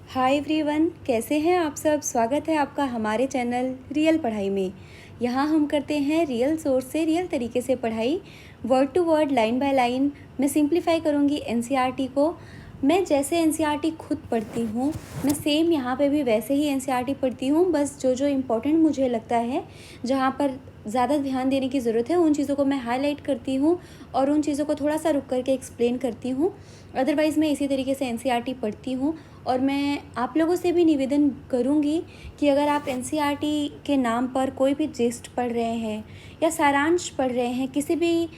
Hi everyone, कैसे हैं आप सब। स्वागत है आपका हमारे चैनल रियल पढ़ाई में। यहाँ हम करते हैं रियल सोर्स से रियल तरीके से पढ़ाई, word to word, line by line. मैं सिंप्लीफाई करूँगी एनसीईआरटी को। मैं जैसे एनसीईआरटी खुद पढ़ती हूँ, मैं सेम यहाँ पे भी वैसे ही एनसीईआरटी पढ़ती हूँ। बस जो जो इम्पोर्टेंट मुझे लगता है, जहाँ पर ज़्यादा ध्यान देने की ज़रूरत है, उन चीज़ों को मैं हाईलाइट करती हूँ और उन चीज़ों को थोड़ा सा रुक करके एक्सप्लेन करती हूँ। अदरवाइज़ मैं इसी तरीके से एनसीईआरटी पढ़ती हूँ। और मैं आप लोगों से भी निवेदन करूँगी कि अगर आप एनसीईआरटी के नाम पर कोई भी जिस्ट पढ़ रहे हैं या सारांश पढ़ रहे हैं, किसी भी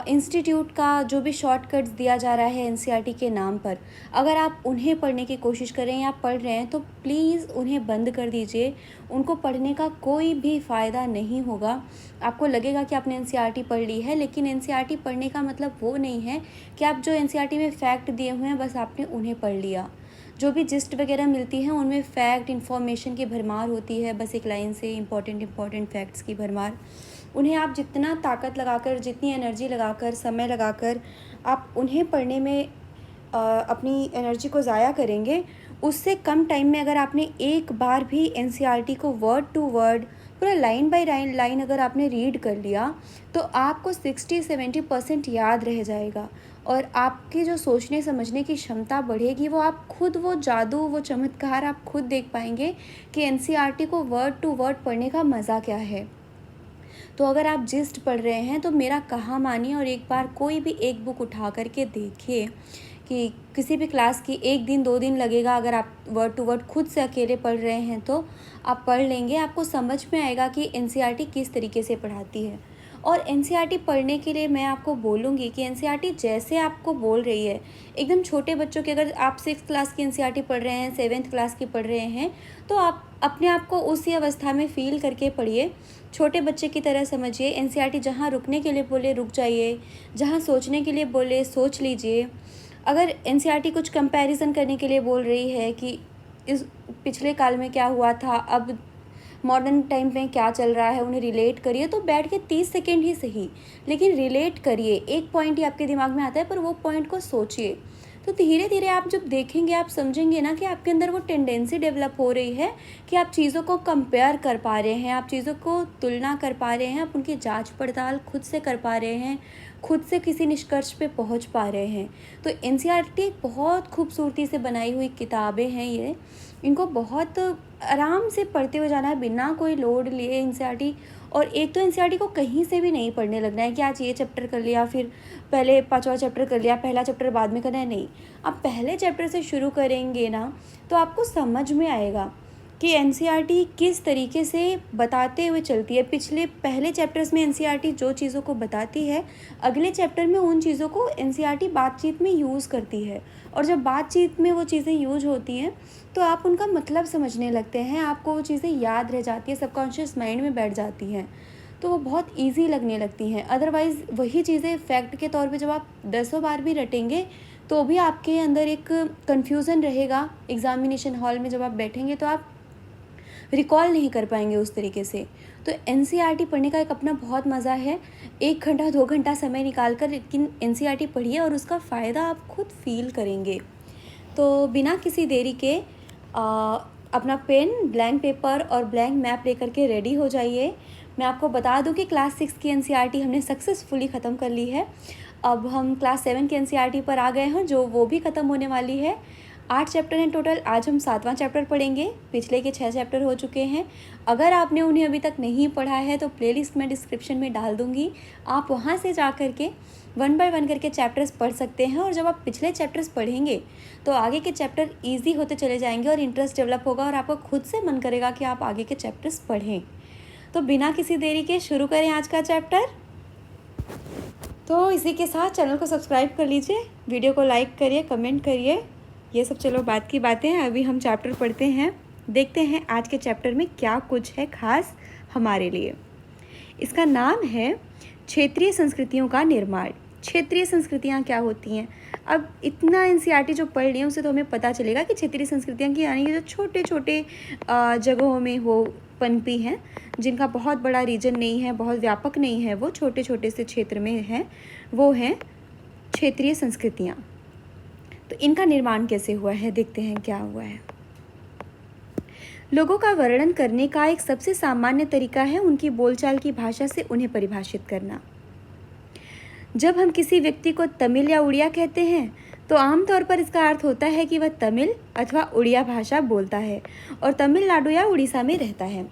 इंस्टीट्यूट का जो भी शॉर्टकट्स दिया जा रहा है एनसीईआरटी के नाम पर, अगर आप उन्हें पढ़ने की कोशिश कर रहे हैं या पढ़ रहे हैं तो प्लीज़ उन्हें बंद कर दीजिए। उनको पढ़ने का कोई भी फ़ायदा नहीं होगा। आपको लगेगा कि आपने एनसीईआरटी पढ़ ली है, लेकिन एनसीईआरटी पढ़ने का मतलब वो नहीं है कि आप जो एनसीईआरटी में फैक्ट दिए हुए हैं बस आपने उन्हें पढ़ लिया। जो भी जिस्ट वगैरह मिलती हैं उनमें फैक्ट इन्फॉर्मेशन की भरमार होती है, बस एक लाइन से इम्पॉर्टेंट फैक्ट्स की भरमार। उन्हें आप जितना ताकत लगाकर, जितनी एनर्जी लगाकर, समय लगाकर आप उन्हें पढ़ने में अपनी एनर्जी को ज़ाया करेंगे, उससे कम टाइम में अगर आपने एक बार भी एनसीईआरटी को वर्ड टू वर्ड, पूरा लाइन बाय लाइन अगर आपने रीड कर लिया तो आपको 60-70% याद रह जाएगा। और आपकी जो सोचने समझने की क्षमता बढ़ेगी, वो आप खुद वो जादू, वो चमत्कार आप खुद देख पाएंगे कि एनसीईआरटी को वर्ड टू वर्ड पढ़ने का मज़ा क्या है। तो अगर आप जिस्ट पढ़ रहे हैं तो मेरा कहा मानिए और एक बार कोई भी एक बुक उठा करके देखिए कि किसी भी क्लास की 1 दिन 2 दिन लगेगा। अगर आप वर्ड टू वर्ड खुद से अकेले पढ़ रहे हैं तो आप पढ़ लेंगे, आपको समझ में आएगा कि एनसीईआरटी किस तरीके से पढ़ाती है। और एनसीईआरटी पढ़ने के लिए मैं आपको बोलूँगी कि एनसीईआरटी जैसे आपको बोल रही है, एकदम छोटे बच्चों की, अगर आप 6th क्लास की एनसीईआरटी पढ़ रहे हैं, 7th क्लास की पढ़ रहे हैं, तो आप अपने आप को उसी अवस्था में फ़ील करके पढ़िए। छोटे बच्चे की तरह समझिए। एनसीईआरटी जहाँ रुकने के लिए बोले रुक जाइए, जहाँ सोचने के लिए बोले सोच लीजिए। अगर एनसीईआरटी कुछ कंपैरिजन करने के लिए बोल रही है कि इस पिछले काल में क्या हुआ था, अब मॉडर्न टाइम में क्या चल रहा है, उन्हें रिलेट करिए, तो बैठ के 30 सेकेंड ही सही, लेकिन रिलेट करिए। एक पॉइंट ही आपके दिमाग में आता है, पर वो पॉइंट को सोचिए। तो धीरे धीरे आप जब देखेंगे, आप समझेंगे ना कि आपके अंदर वो टेंडेंसी डेवलप हो रही है कि आप चीज़ों को कंपेयर कर पा रहे हैं, आप चीज़ों को तुलना कर पा रहे हैं, आप उनकी जांच पड़ताल खुद से कर पा रहे हैं, खुद से किसी निष्कर्ष पे पहुंच पा रहे हैं। तो एनसीईआरटी बहुत खूबसूरती से बनाई हुई किताबें हैं ये। इनको बहुत आराम से पढ़ते हुए जाना है, बिना कोई लोड लिए एनसीईआरटी। और एक तो एनसीईआरटी को कहीं से भी नहीं पढ़ने लगना है कि आज ये चैप्टर कर लिया, फिर पहले 5वां चैप्टर कर लिया, पहला चैप्टर बाद में करना है, नहीं। आप पहले चैप्टर से शुरू करेंगे ना तो आपको समझ में आएगा कि एनसीईआरटी किस तरीके से बताते हुए चलती है। पहले चैप्टर्स में एनसीईआरटी जो चीज़ों को बताती है, अगले चैप्टर में उन चीज़ों को एनसीईआरटी बातचीत में यूज़ करती है। और जब बातचीत में वो चीज़ें यूज होती हैं तो आप उनका मतलब समझने लगते हैं, आपको वो चीज़ें याद रह जाती है, सबकॉन्शियस माइंड में बैठ जाती हैं, तो वो बहुत ईजी लगने लगती हैं। अदरवाइज़ वही चीज़ें फैक्ट के तौर पे जब आप 10 बार भी रटेंगे तो भी आपके अंदर एक कन्फ्यूज़न रहेगा। एग्ज़ामिनेशन हॉल में जब आप बैठेंगे तो आप रिकॉल नहीं कर पाएंगे उस तरीके से। तो एनसीईआरटी पढ़ने का एक अपना बहुत मज़ा है। 1 घंटा 2 घंटा समय निकाल कर लेकिन एनसीईआरटी पढ़िए और उसका फ़ायदा आप खुद फील करेंगे। तो बिना किसी देरी के अपना पेन, ब्लैंक पेपर और ब्लैंक मैप लेकर के रेडी हो जाइए। मैं आपको बता दूं कि क्लास 6 की एनसीईआरटी हमने सक्सेसफुली ख़त्म कर ली है। अब हम क्लास 7 की एनसीईआरटी पर आ गए हैं, जो वो भी ख़त्म होने वाली है। 8 चैप्टर हैं टोटल। आज हम 7वां चैप्टर पढ़ेंगे। पिछले के 6 चैप्टर हो चुके हैं। अगर आपने उन्हें अभी तक नहीं पढ़ा है तो प्लेलिस्ट मैं डिस्क्रिप्शन में डाल दूँगी, आप वहाँ से जा कर के 1 बाय 1 करके चैप्टर्स पढ़ सकते हैं। और जब आप पिछले चैप्टर्स पढ़ेंगे तो आगे के चैप्टर ईजी होते चले जाएंगे और इंटरेस्ट डेवलप होगा और आपको खुद से मन करेगा कि आप आगे के चैप्टर्स पढ़ें। तो बिना किसी देरी के शुरू करें आज का चैप्टर। तो इसी के साथ चैनल को सब्सक्राइब कर लीजिए, वीडियो को लाइक करिए, कमेंट करिए। ये सब चलो बात की बातें हैं, अभी हम चैप्टर पढ़ते हैं। देखते हैं आज के चैप्टर में क्या कुछ है खास हमारे लिए। इसका नाम है क्षेत्रीय संस्कृतियों का निर्माण। क्षेत्रीय संस्कृतियाँ क्या होती हैं? अब इतना एनसीईआरटी जो पढ़ लिए उससे तो हमें पता चलेगा कि क्षेत्रीय संस्कृतियाँ की यानी कि जो छोटे छोटे जगहों में हो पनपी हैं, जिनका बहुत बड़ा रीजन नहीं है, बहुत व्यापक नहीं है, वो छोटे छोटे से क्षेत्र में हैं, वो हैं क्षेत्रीय संस्कृतियाँ। तो इनका निर्माण कैसे हुआ है, देखते हैं क्या हुआ है। लोगों का वर्णन करने का एक सबसे सामान्य तरीका है उनकी बोलचाल की भाषा से उन्हें परिभाषित करना। जब हम किसी व्यक्ति को तमिल या उड़िया कहते हैं तो आमतौर पर इसका अर्थ होता है कि वह तमिल अथवा उड़िया भाषा बोलता है और तमिलनाडु या उड़ीसा में रहता है।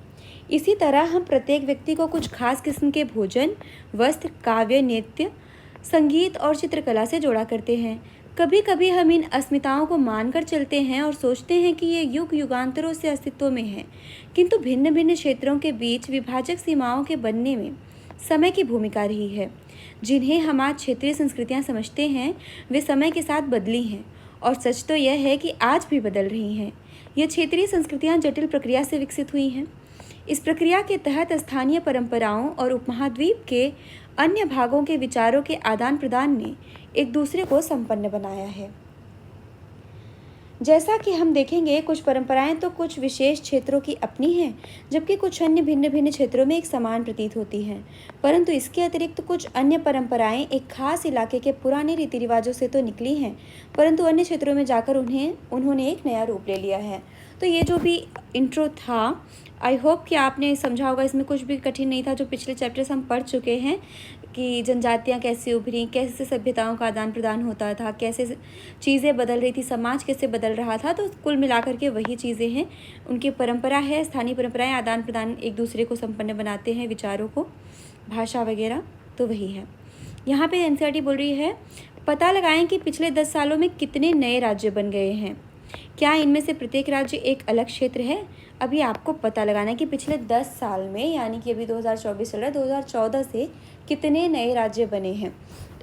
इसी तरह हम प्रत्येक व्यक्ति को कुछ खास किस्म के भोजन, वस्त्र, काव्य, नृत्य, संगीत और चित्रकला से जोड़ा करते हैं। कभी कभी हम इन अस्मिताओं को मानकर चलते हैं और सोचते हैं कि ये युग युगांतरों से अस्तित्व में है, किंतु भिन्न भिन्न क्षेत्रों के बीच विभाजक सीमाओं के बनने में समय की भूमिका रही है। जिन्हें हम आज क्षेत्रीय संस्कृतियां समझते हैं वे समय के साथ बदली हैं और सच तो यह है कि आज भी बदल रही हैं। ये क्षेत्रीय संस्कृतियां जटिल प्रक्रिया से विकसित हुई हैं। इस प्रक्रिया के तहत स्थानीय परंपराओं और उपमहाद्वीप के अन्य भागों के विचारों के आदान प्रदान ने एक दूसरे को संपन्न बनाया है। जैसा कि हम देखेंगे, कुछ परंपराएं तो कुछ विशेष क्षेत्रों की अपनी हैं, जबकि कुछ अन्य भिन्न भिन्न क्षेत्रों में एक समान प्रतीत होती हैं। परंतु इसके अतिरिक्त कुछ अन्य परंपराएं एक खास इलाके के पुराने रीति रिवाजों से तो निकली हैं, परंतु अन्य क्षेत्रों में जाकर उन्होंने एक नया रूप ले लिया है। तो ये जो भी इंट्रो था, आई होप कि आपने समझा होगा। इसमें कुछ भी कठिन नहीं था। जो पिछले चैप्टर्स हम पढ़ चुके हैं कि जनजातियाँ कैसे उभरी, कैसे सभ्यताओं का आदान प्रदान होता था, कैसे चीज़ें बदल रही थी, समाज कैसे बदल रहा था, तो कुल मिलाकर के वही चीज़ें हैं। उनकी परंपरा है, स्थानीय परंपराएं आदान प्रदान एक दूसरे को संपन्न बनाते हैं, विचारों को, भाषा वगैरह, तो वही है। यहाँ पे एनसीईआरटी बोल रही है, पता लगाएं कि पिछले 10 सालों में कितने नए राज्य बन गए हैं। क्या इनमें से प्रत्येक राज्य एक अलग क्षेत्र है? अभी आपको पता लगाना है कि पिछले 10 साल में, यानी कि अभी 2024 चल रहा है, 2014 से कितने नए राज्य बने हैं।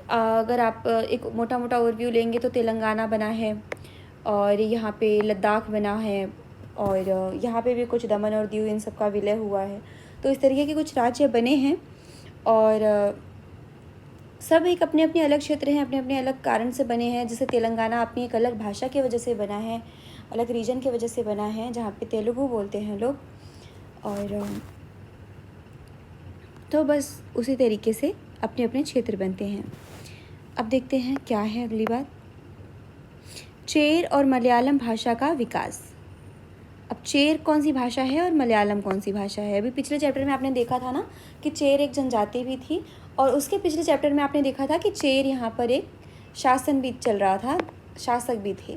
अगर आप एक मोटा मोटा ओवरव्यू लेंगे तो तेलंगाना बना है, और यहाँ पे लद्दाख बना है, और यहाँ पे भी कुछ दमन और दीव इन सब का विलय हुआ है। तो इस तरीके के कुछ राज्य बने हैं, और सब एक अपने अपने अलग क्षेत्र हैं, अपने अपने अलग कारण से बने हैं। जैसे तेलंगाना अपनी एक अलग भाषा की वजह से बना है, अलग रीजन की वजह से बना है, जहाँ पे तेलुगु बोलते हैं लोग। और तो बस उसी तरीके से अपने अपने क्षेत्र बनते हैं। अब देखते हैं क्या है अगली बात, चेर और मलयालम भाषा का विकास। अब चेर कौन सी भाषा है और मलयालम कौन सी भाषा है? अभी पिछले चैप्टर में आपने देखा था ना कि चेर एक जनजाति भी थी, और उसके पिछले चैप्टर में आपने देखा था कि चेर यहाँ पर एक शासन भी चल रहा था, शासक भी थे,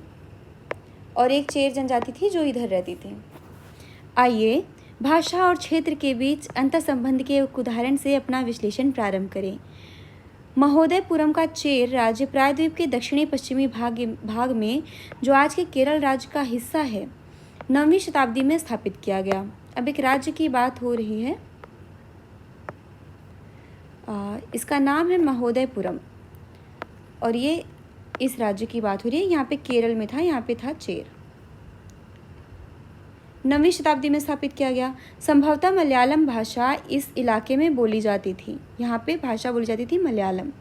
और एक चेर जनजाति थी जो इधर रहती थी। आइए भाषा और क्षेत्र के बीच अंतर्संबंध के एक उदाहरण से अपना विश्लेषण प्रारंभ करें। महोदयपुरम का चेर राज्य प्रायद्वीप के दक्षिणी पश्चिमी भाग में, जो आज के केरल राज्य का हिस्सा है, 9वीं शताब्दी में स्थापित किया गया। अब एक राज्य की बात हो रही है, इसका नाम है महोदयपुरम, और ये इस राज्य की बात हो रही है। यहाँ पे केरल में था, यहाँ पे था चेर। 9वीं शताब्दी में स्थापित किया गया। संभवतः मलयालम भाषा इस इलाके में बोली जाती थी। यहाँ पे भाषा बोली जाती थी मलयालम।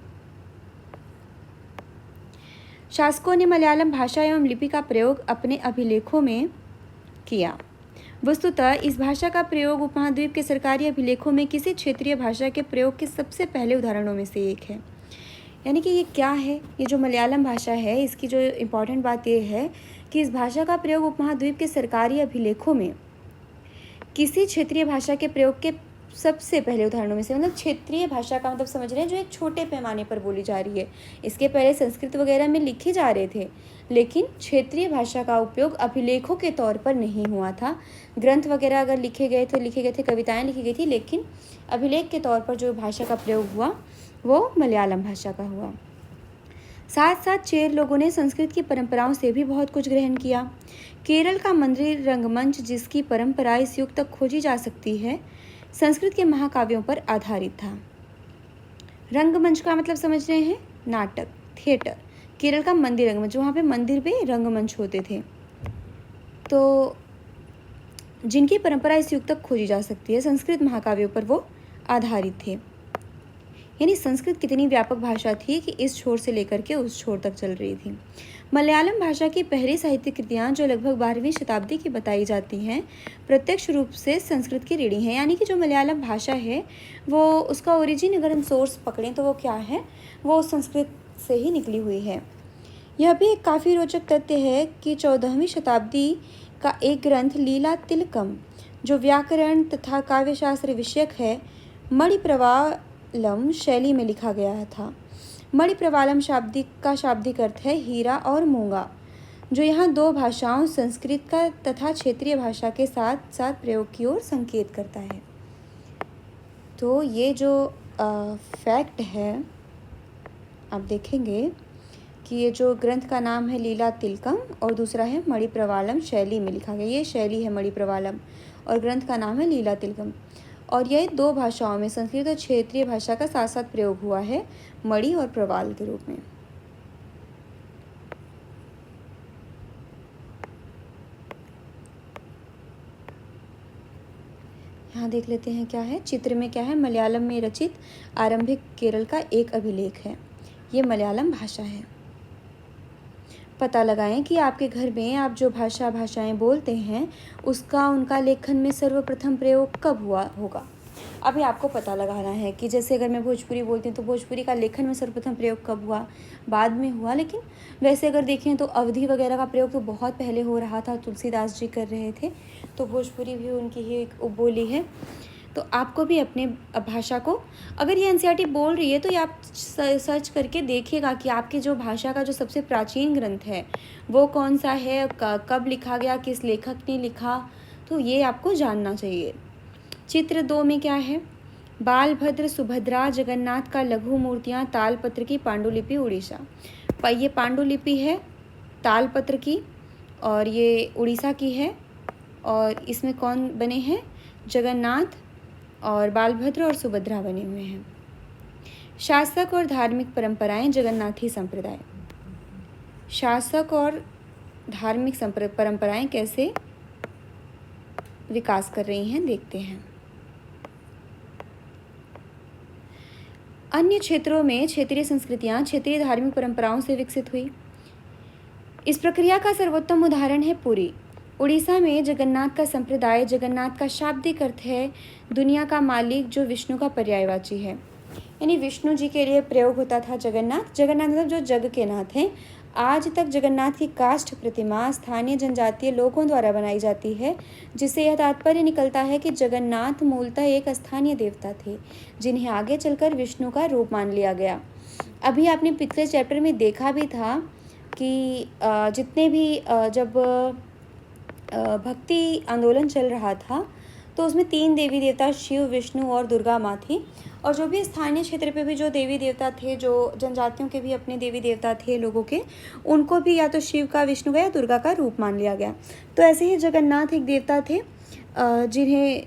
शासकों ने मलयालम भाषा एवं लिपि का प्रयोग अपने अभिलेखों में किया। वस्तुतः इस भाषा का प्रयोग उपमहाद्वीप के सरकारी अभिलेखों में किसी क्षेत्रीय भाषा के प्रयोग के सबसे पहले उदाहरणों में से एक है। यानी कि ये क्या है, ये जो मलयालम भाषा है, इसकी जो इम्पॉर्टेंट बात ये है कि इस भाषा का प्रयोग उपमहाद्वीप के सरकारी अभिलेखों में किसी क्षेत्रीय भाषा के प्रयोग के सबसे पहले उदाहरणों में से, मतलब क्षेत्रीय भाषा का मतलब समझ रहे हैं जो एक छोटे पैमाने पर बोली जा रही है। इसके पहले संस्कृत वगैरह में लिखे जा रहे थे, लेकिन क्षेत्रीय भाषा का उपयोग अभिलेखों के तौर पर नहीं हुआ था। ग्रंथ वगैरह अगर लिखे गए थे, कविताएं लिखी गई थी, लेकिन अभिलेख के तौर पर जो भाषा का प्रयोग हुआ वो मलयालम भाषा का हुआ। साथ साथ चेर लोगों ने संस्कृत की परंपराओं से भी बहुत कुछ ग्रहण किया। केरल का मंदिर रंगमंच, जिसकी परंपरा इस युग तक खोजी जा सकती है, संस्कृत के महाकाव्यों पर आधारित था। रंगमंच का मतलब समझ रहे हैं, नाटक, थिएटर। केरल का मंदिर रंगमंच, वहाँ पे मंदिर पे रंगमंच होते थे, तो जिनकी परंपरा इस युग तक खोजी जा सकती है, संस्कृत महाकाव्यों पर वो आधारित थे। यानी संस्कृत कितनी व्यापक भाषा थी कि इस छोर से लेकर के उस छोर तक चल रही थी। मलयालम भाषा की पहली साहित्यिक कृतियाँ, जो लगभग 12वीं शताब्दी की बताई जाती हैं, प्रत्यक्ष रूप से संस्कृत की रीडिंग है। यानी कि जो मलयालम भाषा है वो, उसका ओरिजिन अगर हम सोर्स पकड़ें तो वो क्या है, वो संस्कृत से ही निकली हुई है। यह भी एक काफ़ी रोचक तथ्य है कि 14वीं शताब्दी का एक ग्रंथ लीला तिलकम, जो व्याकरण तथा काव्यशास्त्र विषयक है, मणिप्रवालम शैली में लिखा गया था। मणिप्रवालम शाब्दिक अर्थ है हीरा और मूंगा, जो यहाँ दो भाषाओं संस्कृत का तथा क्षेत्रीय भाषा के साथ साथ प्रयोग की ओर संकेत करता है। तो ये जो फैक्ट है, आप देखेंगे कि ये जो ग्रंथ का नाम है लीला तिलकम और दूसरा है मणिप्रवालम शैली में लिखा गया। ये शैली है मणिप्रवालम और ग्रंथ का नाम है लीला तिलकम, और यह दो भाषाओं में संस्कृत और क्षेत्रीय भाषा का साथ साथ प्रयोग हुआ है, मणि और प्रवाल के रूप में। यहाँ देख लेते हैं क्या है चित्र में, क्या है, मलयालम में रचित आरंभिक केरल का एक अभिलेख है। ये मलयालम भाषा है। पता लगाएं कि आपके घर में आप जो भाषाएं बोलते हैं उसका उनका लेखन में सर्वप्रथम प्रयोग कब हुआ होगा। अभी आपको पता लगाना है कि जैसे अगर मैं भोजपुरी बोलती हूँ तो भोजपुरी का लेखन में सर्वप्रथम प्रयोग कब हुआ, बाद में हुआ। लेकिन वैसे अगर देखें तो अवधी वगैरह का प्रयोग तो बहुत पहले हो रहा था, तुलसीदास जी कर रहे थे, तो भोजपुरी भी उनकी ही एक उपबोली है। तो आपको भी अपने भाषा को, अगर ये एनसीईआरटी बोल रही है तो ये आप सर्च करके देखिएगा कि आपकी जो भाषा का जो सबसे प्राचीन ग्रंथ है वो कौन सा है, कब लिखा गया, किस लेखक ने लिखा, तो ये आपको जानना चाहिए। चित्र 2 में क्या है, बालभद्र सुभद्रा जगन्नाथ का लघु मूर्तियाँ तालपत्र की पांडुलिपि उड़ीसा। ये पांडुलिपि है तालपत्र की और ये उड़ीसा की है, और इसमें कौन बने हैं, जगन्नाथ और बालभद्र और सुभद्रा बने हुए हैं। शासक और धार्मिक परंपराएं जगन्नाथी संप्रदाय। शासक और धार्मिक परंपराएं कैसे विकास कर रही हैं, देखते हैं। अन्य क्षेत्रों में क्षेत्रीय संस्कृतियां क्षेत्रीय धार्मिक परंपराओं से विकसित हुई। इस प्रक्रिया का सर्वोत्तम उदाहरण है पुरी। उड़ीसा में जगन्नाथ का संप्रदाय, जगन्नाथ का शाब्दिक अर्थ है दुनिया का मालिक, जो विष्णु का पर्यायवाची है, यानी विष्णु जी के लिए प्रयोग होता था जगन्नाथ। जगन्नाथ मतलब जो जग के नाथ हैं। आज तक जगन्नाथ की काष्ठ प्रतिमा स्थानीय जनजातीय लोगों द्वारा बनाई जाती है, जिससे यह तात्पर्य निकलता है कि जगन्नाथ मूलतः एक स्थानीय देवता थे, जिन्हें आगे चलकर विष्णु का रूप मान लिया गया। अभी आपने पिछले चैप्टर में देखा भी था कि जितने भी जब भक्ति आंदोलन चल रहा था तो उसमें 3 देवी देवता शिव, विष्णु और दुर्गा माँ थी, और जो भी स्थानीय क्षेत्र पे भी जो देवी देवता थे, जो जनजातियों के भी अपने देवी देवता थे लोगों के, उनको भी या तो शिव का, विष्णु का या दुर्गा का रूप मान लिया गया। तो ऐसे ही जगन्नाथ एक देवता थे जिन्हें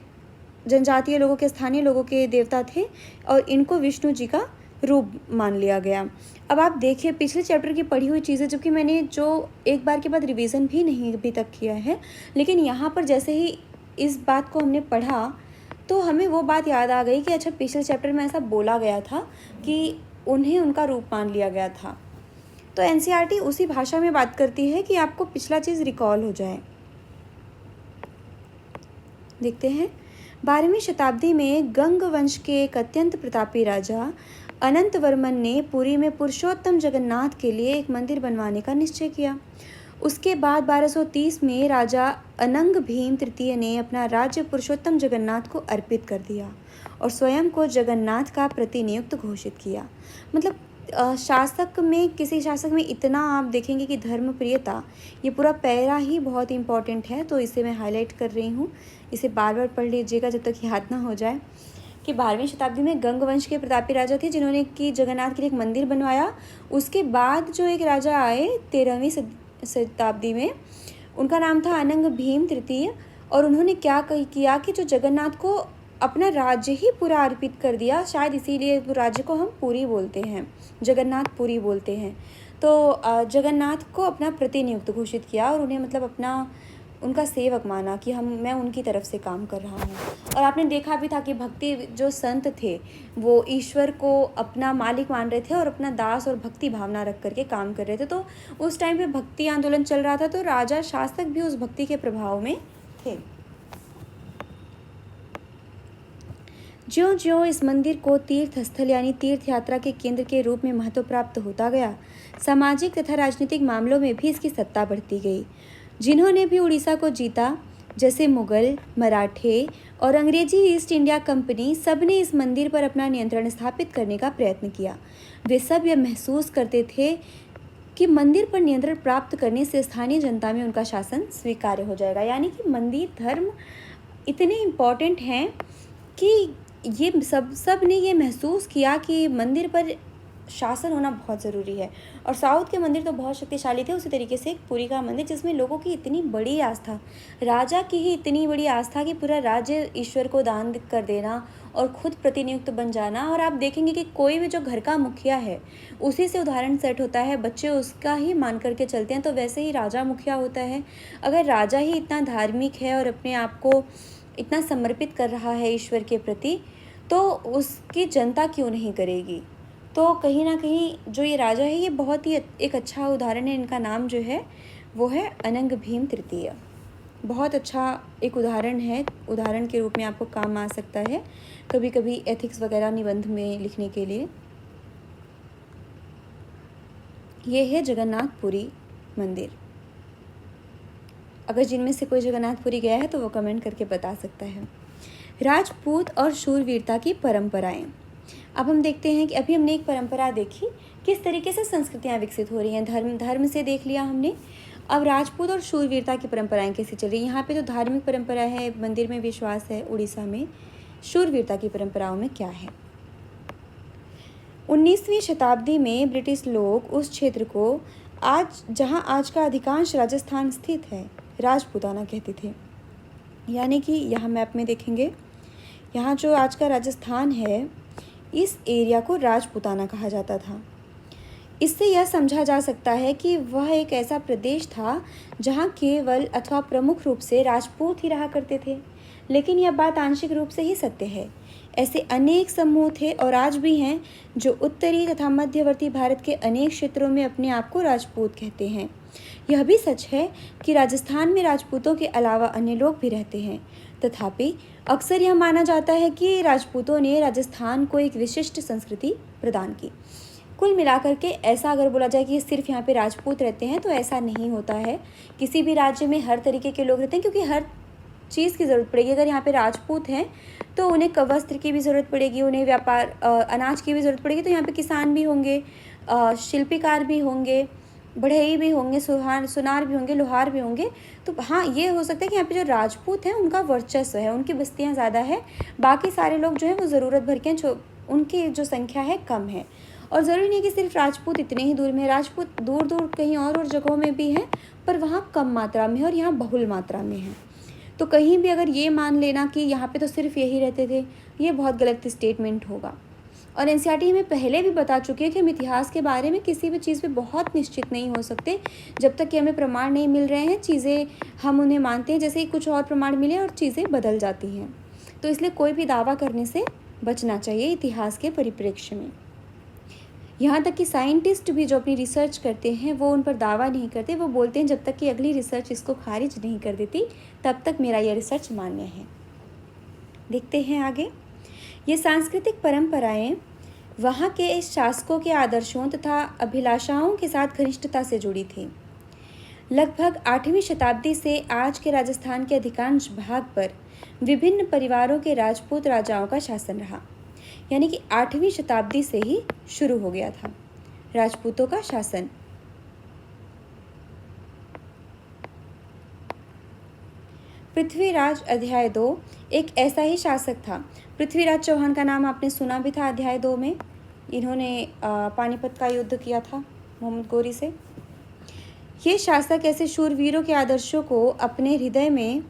जनजातीय लोगों के, स्थानीय लोगों के देवता थे, और इनको विष्णु जी का रूप मान लिया गया। अब आप देखिए पिछले चैप्टर की पढ़ी हुई चीज़ें, जबकि मैंने जो एक बार के बाद रिवीजन भी नहीं अभी तक किया है, लेकिन यहाँ पर जैसे ही इस बात को हमने पढ़ा तो हमें वो बात याद आ गई कि अच्छा पिछले चैप्टर में ऐसा बोला गया था कि उन्हें उनका रूप मान लिया गया था। तो एनसीईआरटी उसी भाषा में बात करती है कि आपको पिछला चीज़ रिकॉल हो जाए। देखते हैं, 12वीं शताब्दी में गंग वंश के एक अत्यंत प्रतापी राजा अनंत वर्मन ने पुरी में पुरुषोत्तम जगन्नाथ के लिए एक मंदिर बनवाने का निश्चय किया। उसके बाद 1230 में राजा अनंग भीम तृतीय ने अपना राज्य पुरुषोत्तम जगन्नाथ को अर्पित कर दिया और स्वयं को जगन्नाथ का प्रतिनियुक्त घोषित किया। मतलब किसी शासक में इतना आप देखेंगे कि धर्मप्रियता, ये पूरा पैरा ही बहुत इंपॉर्टेंट है, तो इसे मैं हाईलाइट कर रही हूँ। इसे बार बार पढ़ लीजिएगा जब तक याद ना हो जाए कि 12वीं शताब्दी में गंग वंश के प्रतापी राजा थे जिन्होंने कि जगन्नाथ के लिए एक मंदिर बनवाया। उसके बाद जो एक राजा आए 13वीं शताब्दी में, उनका नाम था अनंग भीम तृतीय, और उन्होंने क्या किया कि जो जगन्नाथ को अपना राज्य ही पूरा अर्पित कर दिया। शायद इसीलिए राज्य को हम पुरी बोलते हैं, जगन्नाथ पुरी बोलते हैं। तो जगन्नाथ को अपना प्रतिनियुक्त घोषित किया और उन्हें मतलब अपना उनका सेवक माना कि मैं उनकी तरफ से काम कर रहा हूँ। और आपने देखा भी था कि भक्ति जो संत थे वो ईश्वर को अपना मालिक मान रहे थे और अपना दास और भक्ति भावना रख करके काम कर रहे थे। तो उस टाइम पे भक्ति आंदोलन चल रहा था, तो राजा शासक भी उस भक्ति के प्रभाव में थे। ज्यों-ज्यों इस मंदिर को तीर्थ स्थल यानी तीर्थ यात्रा के केंद्र के रूप में महत्व प्राप्त होता गया, सामाजिक तथा राजनीतिक मामलों में भी इसकी सत्ता बढ़ती गई। जिन्होंने भी उड़ीसा को जीता, जैसे मुगल, मराठे और अंग्रेजी ईस्ट इंडिया कंपनी, सब ने इस मंदिर पर अपना नियंत्रण स्थापित करने का प्रयत्न किया। वे सब यह महसूस करते थे कि मंदिर पर नियंत्रण प्राप्त करने से स्थानीय जनता में उनका शासन स्वीकार्य हो जाएगा। यानी कि मंदिर धर्म इतने इम्पॉर्टेंट हैं कि ये सब ने ये महसूस किया कि मंदिर पर शासन होना बहुत ज़रूरी है। और साउथ के मंदिर तो बहुत शक्तिशाली थे, उसी तरीके से एक पुरी का मंदिर जिसमें लोगों की इतनी बड़ी आस्था, राजा की ही इतनी बड़ी आस्था कि पूरा राज्य ईश्वर को दान कर देना और खुद प्रतिनियुक्त बन जाना। और आप देखेंगे कि कोई भी जो घर का मुखिया है उसी से उदाहरण सेट होता है, बच्चे उसका ही मान करके चलते हैं। तो वैसे ही राजा मुखिया होता है। अगर राजा ही इतना धार्मिक है और अपने आप को इतना समर्पित कर रहा है ईश्वर के प्रति, तो उसकी जनता क्यों नहीं करेगी। तो कहीं ना कहीं जो ये राजा है, ये बहुत ही एक अच्छा उदाहरण है। इनका नाम जो है वो है अनंग भीम तृतीय। बहुत अच्छा एक उदाहरण है, उदाहरण के रूप में आपको काम आ सकता है कभी कभी एथिक्स वगैरह निबंध में लिखने के लिए। ये है जगन्नाथपुरी मंदिर। अगर जिनमें से कोई जगन्नाथपुरी गया है तो वो कमेंट करके बता सकता है। राजपूत और शूरवीरता की परंपराएं। अब हम देखते हैं कि अभी हमने एक परंपरा देखी, किस तरीके से संस्कृतियाँ विकसित हो रही हैं। धर्म से देख लिया हमने। अब राजपूत और शूरवीरता की परंपराएं कैसे चल रही हैं। यहाँ पे तो धार्मिक परंपरा है, मंदिर में विश्वास है। उड़ीसा में शूरवीरता की परंपराओं में क्या है। 19वीं शताब्दी में ब्रिटिश लोग उस क्षेत्र को जहाँ आज का अधिकांश राजस्थान स्थित है, राजपूताना कहते थे। यानी कि यहाँ मैप में देखेंगे, यहाँ जो आज का राजस्थान है, इस एरिया को राजपूताना कहा जाता था। इससे यह समझा जा सकता है कि वह एक ऐसा प्रदेश था जहाँ केवल अथवा प्रमुख रूप से राजपूत ही रहा करते थे। लेकिन यह बात आंशिक रूप से ही सत्य है। ऐसे अनेक समूह थे और आज भी हैं जो उत्तरी तथा मध्यवर्ती भारत के अनेक क्षेत्रों में अपने आप को राजपूत कहते हैं। यह भी सच है कि राजस्थान में राजपूतों के अलावा अन्य लोग भी रहते हैं। तथापि अक्सर यह माना जाता है कि राजपूतों ने राजस्थान को एक विशिष्ट संस्कृति प्रदान की। कुल मिलाकर के ऐसा अगर बोला जाए कि सिर्फ यहाँ पे राजपूत रहते हैं, तो ऐसा नहीं होता है। किसी भी राज्य में हर तरीके के लोग रहते हैं, क्योंकि हर चीज़ की ज़रूरत पड़ेगी। अगर यहाँ पे राजपूत हैं तो उन्हें वस्त्र की भी ज़रूरत पड़ेगी, उन्हें व्यापार अनाज की भी ज़रूरत पड़ेगी। तो यहाँ पे किसान भी होंगे, शिल्पीकार भी होंगे, बढ़ई भी होंगे, सुनार भी होंगे, लोहार भी होंगे। तो हाँ, ये हो सकता है कि यहाँ पे जो राजपूत हैं उनका वर्चस्व है, उनकी बस्तियाँ ज़्यादा है। बाकी सारे लोग जो हैं वो ज़रूरत भर के, उनकी जो संख्या है कम है। और ज़रूरी नहीं कि सिर्फ राजपूत इतने ही दूर में, राजपूत दूर दूर कहीं और जगहों में भी हैं, पर वहाँ कम मात्रा में है और यहाँ बहुल मात्रा में है। तो कहीं भी अगर ये मान लेना कि यहाँ पे तो सिर्फ यही रहते थे, ये बहुत गलत स्टेटमेंट होगा। और एनसीईआरटी हमें पहले भी बता चुकी है कि हम इतिहास के बारे में किसी भी चीज़ पे बहुत निश्चित नहीं हो सकते जब तक कि हमें प्रमाण नहीं मिल रहे हैं। चीज़ें हम उन्हें मानते हैं, जैसे ही कुछ और प्रमाण मिले और चीज़ें बदल जाती हैं। तो इसलिए कोई भी दावा करने से बचना चाहिए इतिहास के परिप्रेक्ष्य में। यहाँ तक कि साइंटिस्ट भी जो अपनी रिसर्च करते हैं वो उन पर दावा नहीं करते। वो बोलते हैं जब तक कि अगली रिसर्च इसको खारिज नहीं कर देती तब तक मेरा यह रिसर्च मान्य है। देखते हैं आगे। ये सांस्कृतिक परंपराएं वहाँ के शासकों के आदर्शों तथा अभिलाषाओं के साथ घनिष्ठता से जुड़ी थी। लगभग 8वीं शताब्दी से आज के राजस्थान के अधिकांश भाग पर विभिन्न परिवारों के राजपूत राजाओं का शासन रहा। यानी कि 8वीं शताब्दी से ही शुरू हो गया था राजपूतों का शासन। पृथ्वीराज अध्याय 2 एक ऐसा ही शासक था। पृथ्वीराज चौहान का नाम आपने सुना भी था अध्याय 2 में। इन्होंने पानीपत का युद्ध किया था मोहम्मद गोरी से। ये शासक ऐसे शूरवीरों के आदर्शों को अपने हृदय में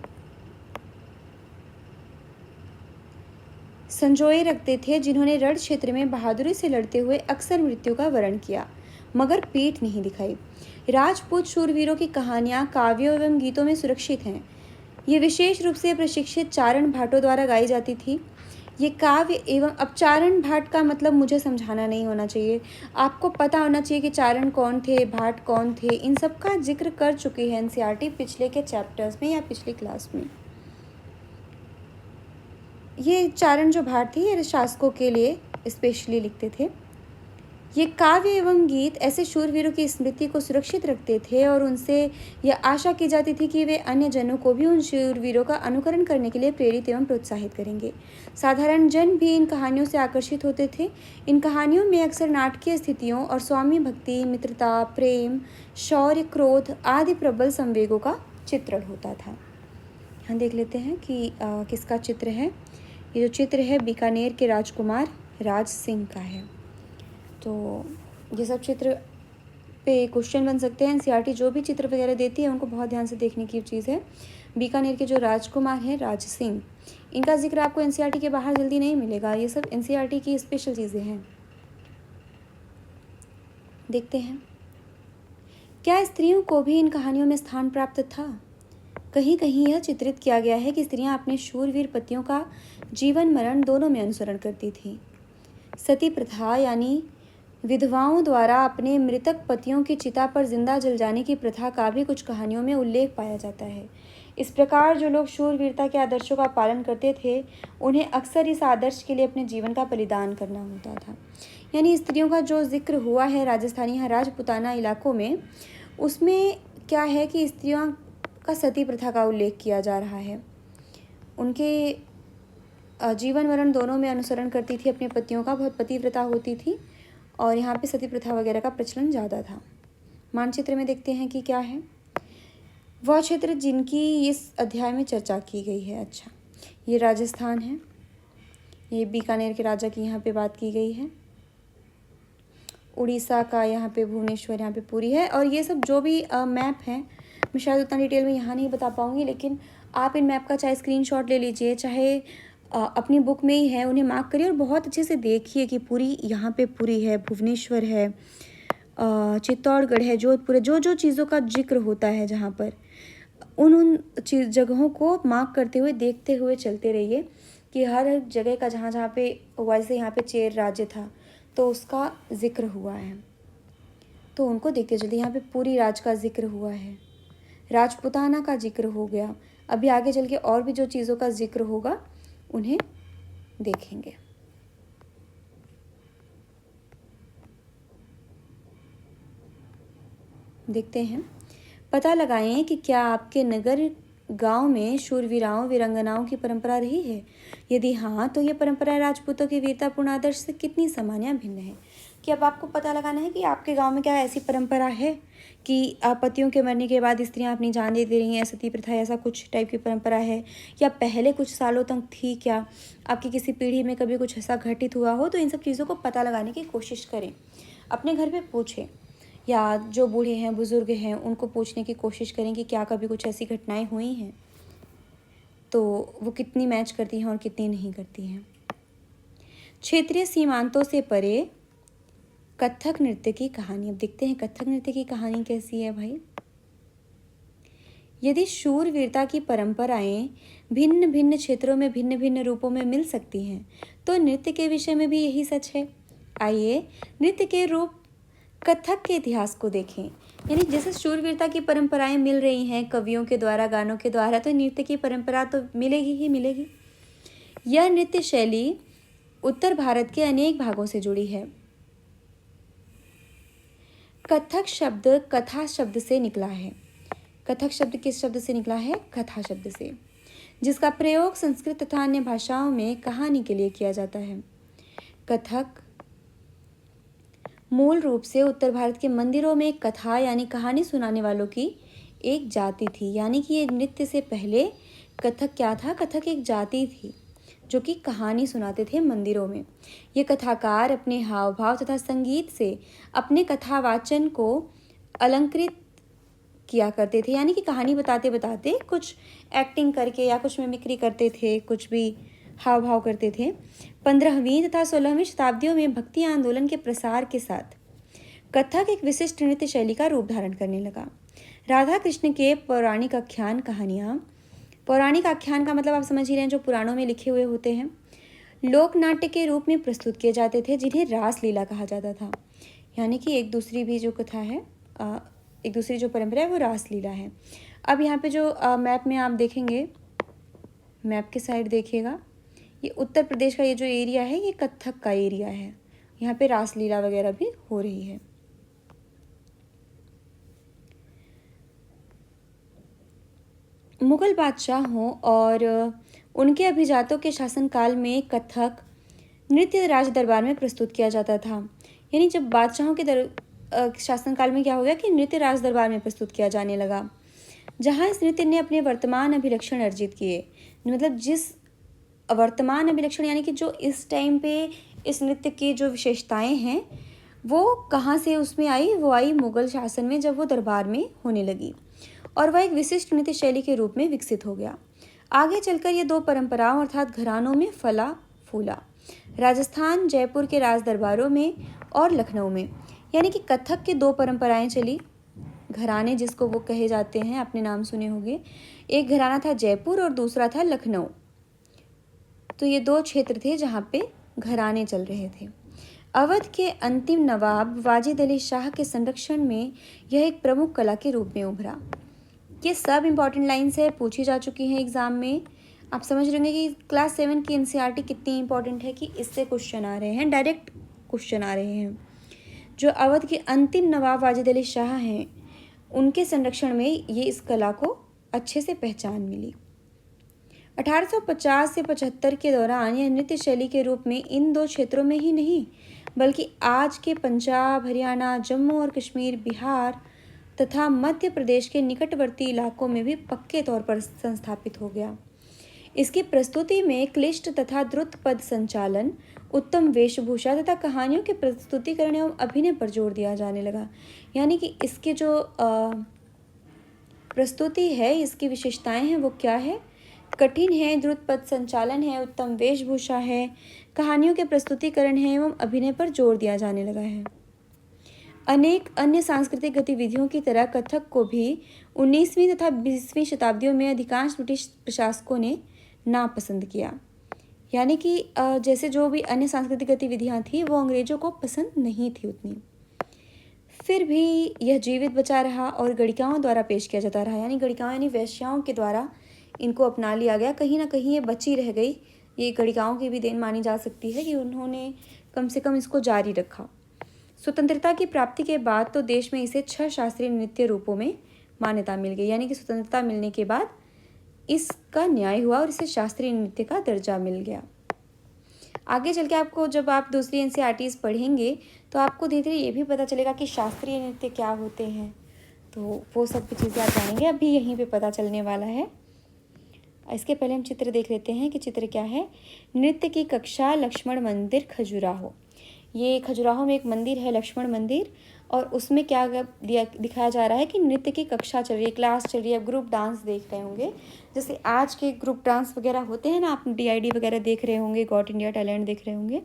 संजोए रखते थे, जिन्होंने रण क्षेत्र में बहादुरी से लड़ते हुए अक्सर मृत्यु का वरण किया मगर पीठ नहीं दिखाई। राजपूत शूरवीरों की कहानियाँ काव्यों एवं गीतों में सुरक्षित हैं। ये विशेष रूप से प्रशिक्षित चारण भाटों द्वारा गाई जाती थी। ये काव्य एवं, अब चारण भाट का मतलब मुझे समझाना नहीं होना चाहिए, आपको पता होना चाहिए कि चारण कौन थे, भाट कौन थे। इन सब का जिक्र कर चुकी है एनसीईआरटी पिछले के चैप्टर्स में या पिछली क्लास में। ये चारण जो भाट थे ये शासकों के लिए स्पेशली लिखते थे। ये काव्य एवं गीत ऐसे शूरवीरों की स्मृति को सुरक्षित रखते थे और उनसे यह आशा की जाती थी कि वे अन्य जनों को भी उन शूरवीरों का अनुकरण करने के लिए प्रेरित एवं प्रोत्साहित करेंगे। साधारण जन भी इन कहानियों से आकर्षित होते थे। इन कहानियों में अक्सर नाटकीय स्थितियों और स्वामी भक्ति, मित्रता, प्रेम, शौर्य, क्रोध आदि प्रबल संवेगों का चित्रण होता था। हम देख लेते हैं कि किसका चित्र है। ये जो चित्र है बीकानेर के राजकुमार राज सिंह का है। तो ये सब चित्र पे क्वेश्चन बन सकते हैं। एनसीईआरटी जो भी चित्र वगैरह देती है उनको बहुत ध्यान से देखने की चीज़ है। बीकानेर के जो राजकुमार हैं राज सिंह, इनका जिक्र आपको एनसीईआरटी के बाहर जल्दी नहीं मिलेगा। ये सब एनसीईआरटी की स्पेशल चीज़ें हैं। देखते हैं, क्या स्त्रियों को भी इन कहानियों में स्थान प्राप्त था? कहीं कहीं यह चित्रित किया गया है कि स्त्रियां अपने शूरवीर पतियों का जीवन मरण दोनों में अनुसरण करती थीं। सती प्रथा यानी विधवाओं द्वारा अपने मृतक पतियों की चिता पर जिंदा जल जाने की प्रथा का भी कुछ कहानियों में उल्लेख पाया जाता है। इस प्रकार जो लोग शूरवीरता के आदर्शों का पालन करते थे, उन्हें अक्सर इस आदर्श के लिए अपने जीवन का बलिदान करना होता था। यानी स्त्रियों का जो जिक्र हुआ है राजस्थानी राजपुताना इलाकों में, उसमें क्या है कि स्त्रियों का सती प्रथा का उल्लेख किया जा रहा है। उनके जीवन मरण दोनों में अनुसरण करती थी अपने पतियों का, बहुत पतिव्रता होती थी और यहाँ पे सती प्रथा वगैरह का प्रचलन ज़्यादा था। मानचित्र में देखते हैं कि क्या है वह क्षेत्र जिनकी इस अध्याय में चर्चा की गई है। अच्छा, ये राजस्थान है, ये बीकानेर के राजा की यहाँ पे बात की गई है। उड़ीसा का यहाँ पे भुवनेश्वर, यहाँ पे पुरी है। और ये सब जो भी मैप हैं, मैं शायद उतना डिटेल में यहाँ नहीं बता पाऊँगी, लेकिन आप इन मैप का चाहे स्क्रीनशॉट ले लीजिए, चाहे अपनी बुक में ही है, उन्हें मार्क करिए और बहुत अच्छे से देखिए कि पुरी, यहाँ पे पुरी है, भुवनेश्वर है, चित्तौड़गढ़ है, जोधपुर है। जो जो चीज़ों का जिक्र होता है जहाँ पर, उन जगहों को मार्क करते हुए, देखते हुए चलते रहिए कि हर जगह का जहाँ जहाँ पे, वैसे यहाँ पे चेर राज्य था तो उसका जिक्र हुआ है, तो उनको देखते चलिए। यहाँ पे पूरी राज का जिक्र हुआ है, राजपुताना का जिक्र हो गया। अभी आगे चल के और भी जो चीज़ों का जिक्र होगा उन्हें देखेंगे। देखते हैं, पता लगाएं कि क्या आपके नगर गांव में शूरवीराओं वीरांगनाओं की परंपरा रही है। यदि हाँ, तो ये परंपरा राजपूतों के वीरतापूर्ण आदर्श से कितनी समान या भिन्न है। कि अब आपको पता लगाना है कि आपके गांव में क्या ऐसी परंपरा है कि पतियों के मरने के बाद स्त्रियां अपनी जान दे रही हैं, सती प्रथा, ऐसा कुछ टाइप की परंपरा है, या पहले कुछ सालों तक थी, क्या आपकी किसी पीढ़ी में कभी कुछ ऐसा घटित हुआ हो। तो इन सब चीज़ों को पता लगाने की कोशिश करें, अपने घर पे पूछें, या जो बूढ़े हैं, बुज़ुर्ग हैं, उनको पूछने की कोशिश करें कि क्या कभी कुछ ऐसी घटनाएं हुई हैं, तो वो कितनी मैच करती हैं और कितनी नहीं करती हैं। क्षेत्रीय सीमांतों से परे कथक नृत्य की कहानी। अब देखते हैं कथक नृत्य की कहानी कैसी है भाई। यदि शूरवीरता की परंपराएं भिन्न भिन्न क्षेत्रों में भिन्न भिन्न रूपों में मिल सकती हैं, तो नृत्य के विषय में भी यही सच है। आइए नृत्य के रूप कथक के इतिहास को देखें। यानी जैसे शूरवीरता की परंपराएं मिल रही हैं कवियों के द्वारा, गानों के द्वारा, तो नृत्य की परंपरा तो मिलेगी ही मिलेगी। यह नृत्य शैली उत्तर भारत के अनेक भागों से जुड़ी है। कथक शब्द कथा शब्द से निकला है। कथक शब्द किस शब्द से निकला है? कथा शब्द से, जिसका प्रयोग संस्कृत तथा अन्य भाषाओं में कहानी के लिए किया जाता है। कथक मूल रूप से उत्तर भारत के मंदिरों में कथा यानी कहानी सुनाने वालों की एक जाति थी। यानी कि ये नृत्य से पहले कथक क्या था? कथक एक जाति थी जो कि कहानी सुनाते थे मंदिरों में। ये कथाकार अपने हाव भाव तथा संगीत से अपने कथावाचन को अलंकृत किया करते थे। यानी कि कहानी बताते बताते कुछ एक्टिंग करके या कुछ मिमिक्री करते थे, कुछ भी हाव भाव करते थे। 15वीं तथा 16वीं शताब्दियों में भक्ति आंदोलन के प्रसार के साथ कथक एक विशिष्ट नृत्य शैली का रूप धारण करने लगा। राधा कृष्ण के पौराणिक आख्यान कहानियाँ, पौराणिक आख्यान का मतलब आप समझ ही रहे हैं, जो पुराणों में लिखे हुए होते हैं, लोक नाट्य के रूप में प्रस्तुत किए जाते थे, जिन्हें रास लीला कहा जाता था। यानी कि एक दूसरी भी जो कथा है, एक दूसरी जो परंपरा है वो रास लीला है। अब यहाँ पे जो मैप में आप देखेंगे, मैप के साइड देखिएगा, ये उत्तर प्रदेश का ये जो एरिया है ये कथक का एरिया है, यहाँ पे रासलीला वगैरह भी हो रही है। मुगल बादशाहों और उनके अभिजातों के शासनकाल में कथक नृत्य राज दरबार में प्रस्तुत किया जाता था। यानी जब बादशाहों के शासनकाल में क्या हो गया कि नृत्य राज दरबार में प्रस्तुत किया जाने लगा, जहाँ इस नृत्य ने अपने वर्तमान अभिलक्षण अर्जित किए। मतलब जिस वर्तमान अभिलक्षण यानी कि जो इस टाइम पे इस नृत्य की जो विशेषताएं हैं वो कहाँ से उसमें आई, वो आई मुगल शासन में, जब वो दरबार में होने लगी और वह एक विशिष्ट नृत्य शैली के रूप में विकसित हो गया। आगे चलकर ये दो परंपराओं अर्थात घरानों में फला फूला, राजस्थान जयपुर के राज दरबारों में और लखनऊ में। यानी कि कथक की दो परंपराएं चली, घराने जिसको वो कहे जाते हैं, आपने नाम सुने होंगे। एक घराना था जयपुर और दूसरा था लखनऊ। तो ये दो क्षेत्र थे जहाँ पे घराने चल रहे थे। अवध के अंतिम नवाब वाजिद अली शाह के संरक्षण में यह एक प्रमुख कला के रूप में उभरा। ये सब इम्पॉर्टेंट लाइन्स है, पूछी जा चुकी हैं एग्जाम में। आप समझ रहे होंगे कि क्लास 7 की एनसीईआरटी कितनी इंपॉर्टेंट है कि इससे क्वेश्चन आ रहे हैं, डायरेक्ट क्वेश्चन आ रहे हैं। जो अवध के अंतिम नवाब वाजिद अली शाह हैं, उनके संरक्षण में ये इस कला को अच्छे से पहचान मिली। 1850 से 75 के दौरान यह नृत्य शैली के रूप में इन दो क्षेत्रों में ही नहीं बल्कि आज के पंजाब, हरियाणा, जम्मू और कश्मीर, बिहार तथा मध्य प्रदेश के निकटवर्ती इलाकों में भी पक्के तौर पर संस्थापित हो गया। इसकी प्रस्तुति में क्लिष्ट तथा द्रुत पद संचालन, उत्तम वेशभूषा तथा कहानियों के प्रस्तुतिकरण एवं अभिनय पर जोर दिया जाने लगा। यानी कि इसके जो प्रस्तुति है, इसकी विशेषताएं हैं वो क्या है, कठिन है, द्रुत पद संचालन है, उत्तम वेशभूषा है, कहानियों के प्रस्तुतिकरण है एवं अभिनय पर जोर दिया जाने लगा है। अनेक अन्य सांस्कृतिक गतिविधियों की तरह कथक को भी 19वीं तथा 20वीं शताब्दियों में अधिकांश ब्रिटिश प्रशासकों ने नापसंद किया। यानी कि जैसे जो भी अन्य सांस्कृतिक गतिविधियां थी वो अंग्रेजों को पसंद नहीं थी उतनी, फिर भी यह जीवित बचा रहा और गणिकाओं द्वारा पेश किया जाता रहा। यानी गणिकाओं यानी वेश्याओं के द्वारा इनको अपना लिया गया, कहीं ना कहीं ये बची रह गई। ये गणिकाओं की भी देन मानी जा सकती है कि उन्होंने कम से कम इसको जारी रखा। स्वतंत्रता की प्राप्ति के बाद तो देश में इसे 6 शास्त्रीय नृत्य रूपों में मान्यता मिल गई। यानी कि स्वतंत्रता मिलने के बाद इसका न्याय हुआ और इसे शास्त्रीय नृत्य का दर्जा मिल गया। आगे चल के आपको जब आप दूसरी एनसीईआरटीज़ पढ़ेंगे तो आपको धीरे धीरे ये भी पता चलेगा कि शास्त्रीय नृत्य क्या होते हैं, तो वो सब भी चीज़ें आप जानेंगे, अभी यहीं पे पता चलने वाला है। इसके पहले हम चित्र देख लेते हैं कि चित्र क्या है। नृत्य की कक्षा, लक्ष्मण मंदिर, खजुराहो। ये खजुराहो में एक मंदिर है, लक्ष्मण मंदिर, और उसमें क्या दिखाया जा रहा है कि नृत्य की कक्षा चल रही है, क्लास चल रही है। ग्रुप डांस देख रहे होंगे, जैसे आज के ग्रुप डांस वगैरह होते हैं ना, आप DID वगैरह देख रहे होंगे, गॉट इंडिया टैलेंट देख रहे होंगे,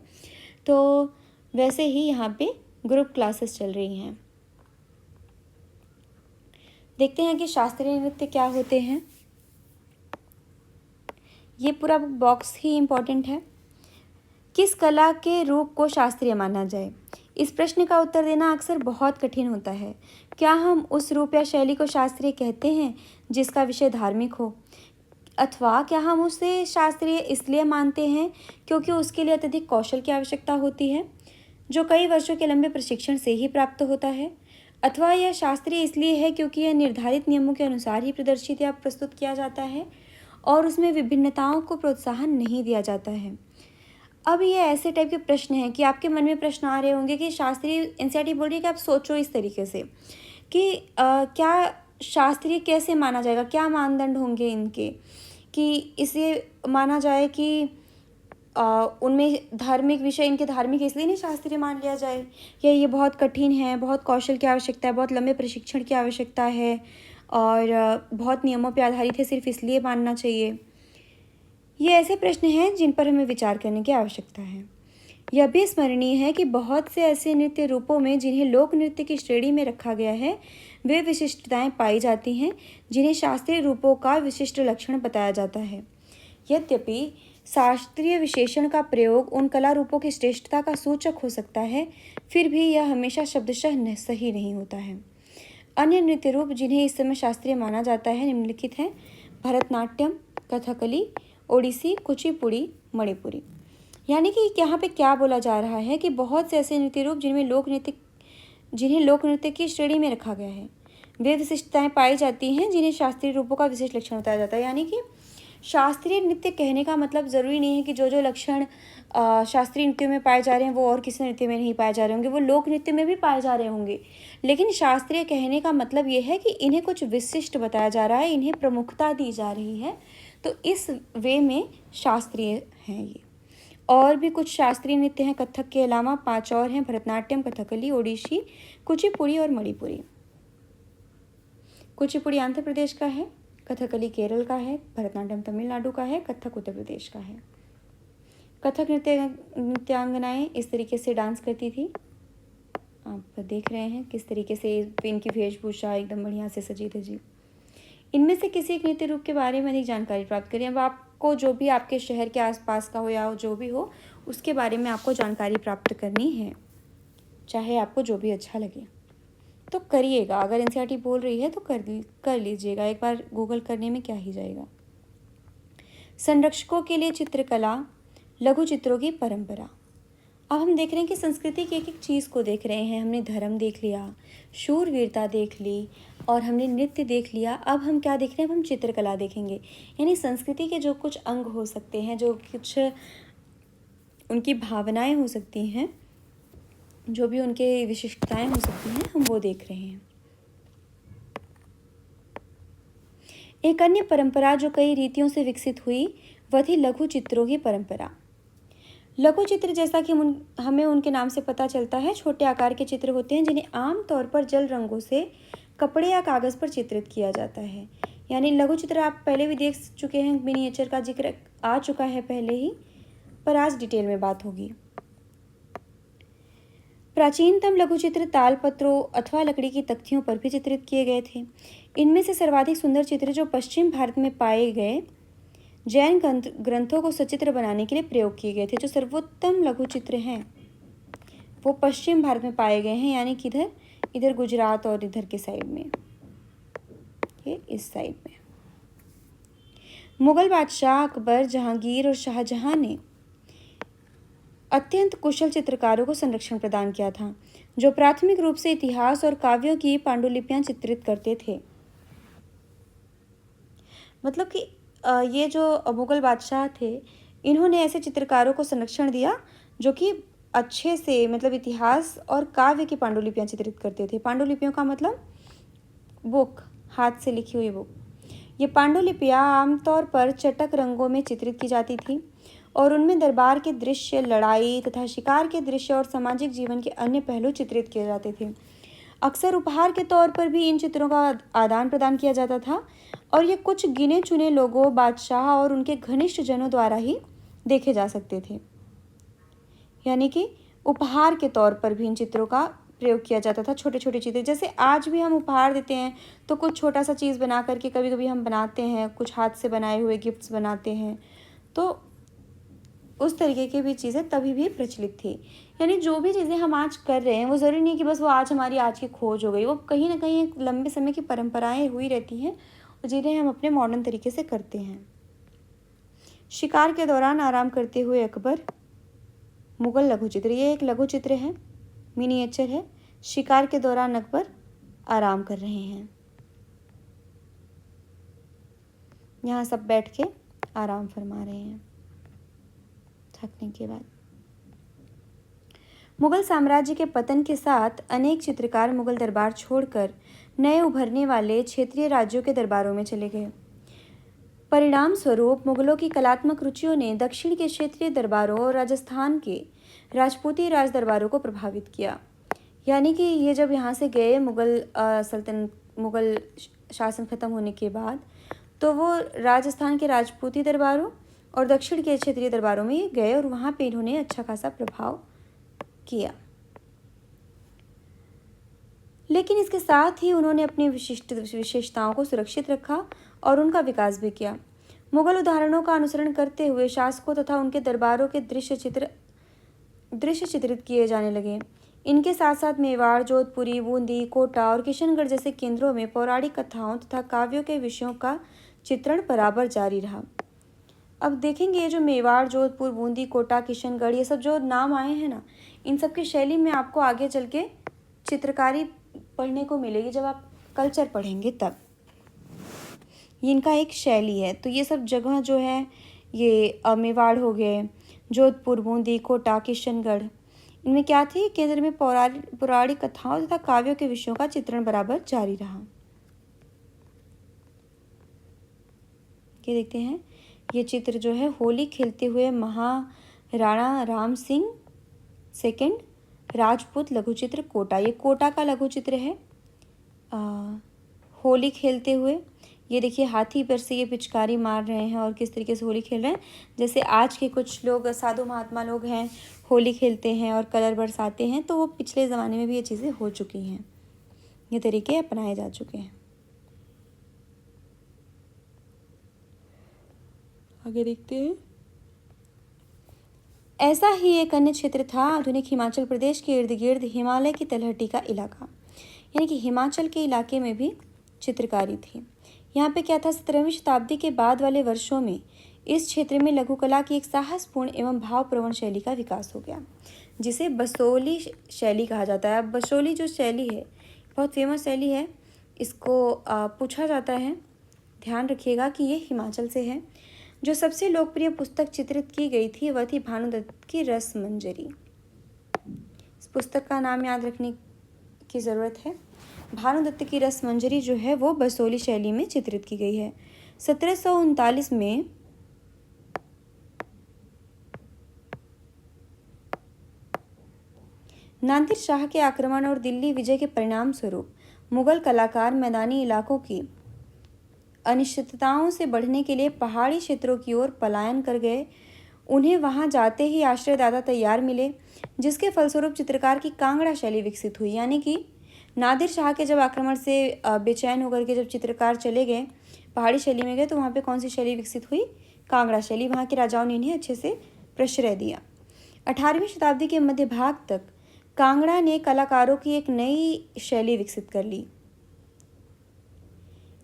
तो वैसे ही यहाँ पे ग्रुप क्लासेस चल रही हैं। देखते हैं कि शास्त्रीय नृत्य क्या होते हैं। ये पूरा बॉक्स ही इम्पोर्टेंट है। किस कला के रूप को शास्त्रीय माना जाए? इस प्रश्न का उत्तर देना अक्सर बहुत कठिन होता है। क्या हम उस रूप या शैली को शास्त्रीय कहते हैं जिसका विषय धार्मिक हो, अथवा क्या हम उसे शास्त्रीय इसलिए मानते हैं क्योंकि उसके लिए अत्यधिक कौशल की आवश्यकता होती है जो कई वर्षों के लंबे प्रशिक्षण से ही प्राप्त होता है, अथवा यह शास्त्रीय इसलिए है क्योंकि यह निर्धारित नियमों के अनुसार ही प्रदर्शित या प्रस्तुत किया जाता है और उसमें विभिन्नताओं को प्रोत्साहन नहीं दिया जाता है। अब ये ऐसे टाइप के प्रश्न हैं कि आपके मन में प्रश्न आ रहे होंगे कि शास्त्रीय, एनसीईआरटी बोल रही है कि आप सोचो इस तरीके से कि क्या शास्त्रीय कैसे माना जाएगा, क्या मानदंड होंगे इनके, कि इसे माना जाए कि उनमें धार्मिक विषय, इनके धार्मिक इसलिए नहीं शास्त्रीय मान लिया जाए, या ये बहुत कठिन है, बहुत कौशल की आवश्यकता है, बहुत लंबे प्रशिक्षण की आवश्यकता है और बहुत नियमों पर आधारित है, सिर्फ इसलिए मानना चाहिए। ये ऐसे प्रश्न हैं जिन पर हमें विचार करने की आवश्यकता है। यह भी स्मरणीय है कि बहुत से ऐसे नृत्य रूपों में जिन्हें लोक नृत्य की श्रेणी में रखा गया है वे विशिष्टताएं पाई जाती हैं जिन्हें शास्त्रीय रूपों का विशिष्ट लक्षण बताया जाता है। यद्यपि शास्त्रीय विशेषण का प्रयोग उन कला रूपों की श्रेष्ठता का सूचक हो सकता है, फिर भी यह हमेशा शब्दशः सही नहीं होता है। अन्य नृत्य रूप जिन्हें इस समय शास्त्रीय माना जाता है निम्नलिखित हैं: भरतनाट्यम, कथकली, ओडिसी, कुचिपुड़ी, मणिपुरी। यानी कि यहाँ पे क्या बोला जा रहा है कि बहुत से ऐसे नृत्य रूप जिन्हें लोक नृत्य की श्रेणी में रखा गया है, वे विशिष्टताएं पाई जाती हैं जिन्हें शास्त्रीय रूपों का विशेष लक्षण बताया जाता है। यानी कि शास्त्रीय नृत्य कहने का मतलब ज़रूरी नहीं है कि जो जो लक्षण शास्त्रीय नृत्यों में पाए जा रहे हैं वो और किसी नृत्य में नहीं पाए जा रहे होंगे, वो लोक नृत्य में भी पाए जा रहे होंगे। लेकिन शास्त्रीय कहने का मतलब ये है कि इन्हें कुछ विशिष्ट बताया जा रहा है, इन्हें प्रमुखता दी जा रही है, तो इस वे में शास्त्रीय हैं ये। और भी कुछ शास्त्रीय नृत्य हैं कथक के अलावा, 5 और हैं: भरतनाट्यम, कथकली, ओडिसी, कुचिपुड़ी और मणिपुरी। कुचिपुड़ी आंध्र प्रदेश का है, कथकली केरल का है, भरतनाट्यम तमिलनाडु का है, कथक उत्तर प्रदेश का है। कथक नृत्यांगनाएं इस तरीके से डांस करती थी। आप देख रहे हैं किस तरीके से इनकी वेशभूषा एकदम बढ़िया से सजी धजी। इनमें से किसी एक नृत्य रूप के बारे में अधिक जानकारी प्राप्त करें। अब आपको जो भी आपके शहर के आसपास का हो या जो भी हो, उसके बारे में आपको जानकारी प्राप्त करनी है, चाहे आपको जो भी अच्छा लगे तो करिएगा। अगर एनसीईआरटी बोल रही है तो कर लीजिएगा, एक बार गूगल करने में क्या ही जाएगा। संरक्षकों के लिए चित्रकला, लघु चित्रों की परंपरा। अब हम देख रहे हैं कि संस्कृति की एक एक चीज़ को देख रहे हैं। हमने धर्म देख लिया, शूरवीरता देख ली और हमने नृत्य देख लिया। अब हम क्या देख रहे हैं? अब हम चित्रकला देखेंगे। यानी संस्कृति के जो कुछ अंग हो सकते हैं, जो कुछ उनकी भावनाएं हो सकती हैं, जो भी उनके विशिष्टताएं हो सकती हैं, हम वो देख रहे हैं। एक अन्य परंपरा जो कई रीतियों से विकसित हुई वह थी लघु चित्रों की परंपरा। लघु चित्र, जैसा कि हमें उनके नाम से पता चलता है, छोटे आकार के चित्र होते हैं जिन्हें आम तौर पर जल रंगों से कपड़े या कागज़ पर चित्रित किया जाता है। यानी लघु चित्र आप पहले भी देख चुके हैं, मिनिएचर का जिक्र आ चुका है पहले ही, पर आज डिटेल में बात होगी। प्राचीनतम लघु चित्र तालपत्रों अथवा लकड़ी की तख्तियों पर भी चित्रित किए गए थे। इनमें से सर्वाधिक सुंदर चित्र जो पश्चिम भारत में पाए गए जैन ग्रंथों को सचित्र बनाने के लिए प्रयोग किए गए थे। जो सर्वोत्तम लघु चित्र हैं वो पश्चिम भारत में पाए गए हैं, यानी कि इधर गुजरात और इधर के साइड में, ये इस साइड में। मुगल बादशाह अकबर, जहांगीर और शाहजहां ने अत्यंत कुशल चित्रकारों को संरक्षण प्रदान किया था, जो प्राथमिक रूप से इतिहास और काव्यों की पांडुलिपियां चित्रित करते थे। मतलब कि ये जो मुगल बादशाह थे, इन्होंने ऐसे चित्रकारों को संरक्षण दिया जो कि अच्छे से, मतलब इतिहास और काव्य की पांडुलिपियां चित्रित करते थे। पांडुलिपियों का मतलब बुक, हाथ से लिखी हुई बुक। ये पांडुलिपियां आमतौर पर चटक रंगों में चित्रित की जाती थी और उनमें दरबार के दृश्य, लड़ाई तथा शिकार के दृश्य और सामाजिक जीवन के अन्य पहलू चित्रित किए जाते थे। अक्सर उपहार के तौर पर भी इन चित्रों का आदान प्रदान किया जाता था और ये कुछ गिने चुने लोगों, बादशाह और उनके घनिष्ठ जनों द्वारा ही देखे जा सकते थे। यानी कि उपहार के तौर पर भी इन चित्रों का प्रयोग किया जाता था। छोटे छोटे चित्र, जैसे आज भी हम उपहार देते हैं तो कुछ छोटा सा चीज़ बना करके कभी कभी हम बनाते हैं, कुछ हाथ से बनाए हुए गिफ्ट्स बनाते हैं, तो उस तरीके की भी चीज़ें तभी भी प्रचलित थी। यानी जो भी चीज़ें हम आज कर रहे हैं वो ज़रूरी नहीं कि बस वो आज हमारी आज की खोज हो गई, वो कहीं ना कहीं एक लंबे समय की परंपराएं हुई रहती हैं जिन्हें हम अपने मॉडर्न तरीके से करते हैं। शिकार के दौरान आराम करते हुए अकबर, मुगल लघु चित्र, ये एक लघु चित्र है, मिनिएचर है। शिकार के दौरान अकबर आराम कर रहे हैं, यहाँ सब बैठ के आराम फरमा रहे हैं थकने के बाद। मुगल साम्राज्य के पतन के साथ अनेक चित्रकार मुगल दरबार छोड़कर नए उभरने वाले क्षेत्रीय राज्यों के दरबारों में चले गए। परिणाम स्वरूप मुगलों की कलात्मक रुचियों ने दक्षिण के क्षेत्रीय दरबारों और राजस्थान के राजपूती राज दरबारों को प्रभावित किया। यानी कि ये जब यहाँ से गए मुगल शासन खत्म होने के बाद, तो वो राजस्थान के राजपूती दरबारों और दक्षिण के क्षेत्रीय दरबारों में गए और वहाँ पे इन्होंने अच्छा खासा प्रभाव किया। लेकिन इसके साथ ही उन्होंने अपनी विशेषताओं को सुरक्षित रखा और उनका विकास भी किया। मुगल उदाहरणों का अनुसरण करते हुए शासकों तथा उनके दरबारों के दृश्य चित्रित किए जाने लगे। इनके साथ साथ मेवाड़, जोधपुरी, बूंदी, कोटा और किशनगढ़ जैसे केंद्रों में पौराणिक कथाओं तथा काव्यों के विषयों का चित्रण बराबर जारी रहा। अब देखेंगे ये जो मेवाड़, जोधपुर, बूंदी, कोटा, किशनगढ़, ये सब जो नाम आए हैं ना, इन सब की शैली में आपको आगे चल के चित्रकारी पढ़ने को मिलेगी जब आप कल्चर पढ़ेंगे तब। ये इनका एक शैली है। तो ये सब जगह जो है, ये मेवाड़ हो गए, जोधपुर, बूंदी, कोटा, किशनगढ़, इनमें क्या थी, केंद्र में पौराणिक कथाओं तथा काव्यों के विषयों का चित्रण बराबर जारी रहा। ये देखते हैं, ये चित्र जो है होली खेलते हुए महाराणा राम सिंह सेकंड राजपूत लघु चित्र कोटा। ये कोटा का लघु चित्र है। होली खेलते हुए, ये देखिए हाथी पर से ये पिचकारी मार रहे हैं और किस तरीके से होली खेल रहे हैं। जैसे आज के कुछ लोग साधु महात्मा लोग हैं, होली खेलते हैं और कलर बरसाते हैं, तो वो पिछले ज़माने में भी ये चीज़ें हो चुकी हैं, ये तरीके अपनाए जा चुके हैं। आगे देखते हैं। ऐसा ही एक अन्य क्षेत्र था आधुनिक हिमाचल प्रदेश के इर्द गिर्द हिमालय की तलहटी का इलाका, यानी कि हिमाचल के इलाके में भी चित्रकारी थी। यहाँ पे क्या था, 17वीं शताब्दी के बाद वाले वर्षों में इस क्षेत्र में लघुकला की एक साहसपूर्ण एवं भावप्रवण शैली का विकास हो गया, जिसे बसोली शैली कहा जाता है। अब बसोली जो शैली है बहुत फेमस शैली है, इसको पूछा जाता है, ध्यान रखिएगा कि ये हिमाचल से है। जो सबसे लोकप्रिय पुस्तक चित्रित की गई थी वह थी भानुदत्त की रसमंजरी। इस पुस्तक का नाम याद रखने की ज़रूरत है। भानुदत्त की रसमंजरी जो है वो बसोली शैली में चित्रित की गई है। 1739 में नादिर शाह के आक्रमण और दिल्ली विजय के परिणाम स्वरूप मुगल कलाकार मैदानी इलाकों की अनिश्चितताओं से बढ़ने के लिए पहाड़ी क्षेत्रों की ओर पलायन कर गए। उन्हें वहां जाते ही आश्रयदाता तैयार मिले, जिसके फलस्वरूप चित्रकार की कांगड़ा शैली विकसित हुई। यानी कि नादिर शाह के जब आक्रमण से बेचैन होकर के जब चित्रकार चले गए, पहाड़ी शैली में गए, तो वहाँ पे कौन सी शैली विकसित हुई, कांगड़ा शैली। वहाँ के राजाओं ने इन्हें अच्छे से प्रश्रय दिया। 18वीं शताब्दी के मध्य भाग तक कांगड़ा ने कलाकारों की एक नई शैली विकसित कर ली,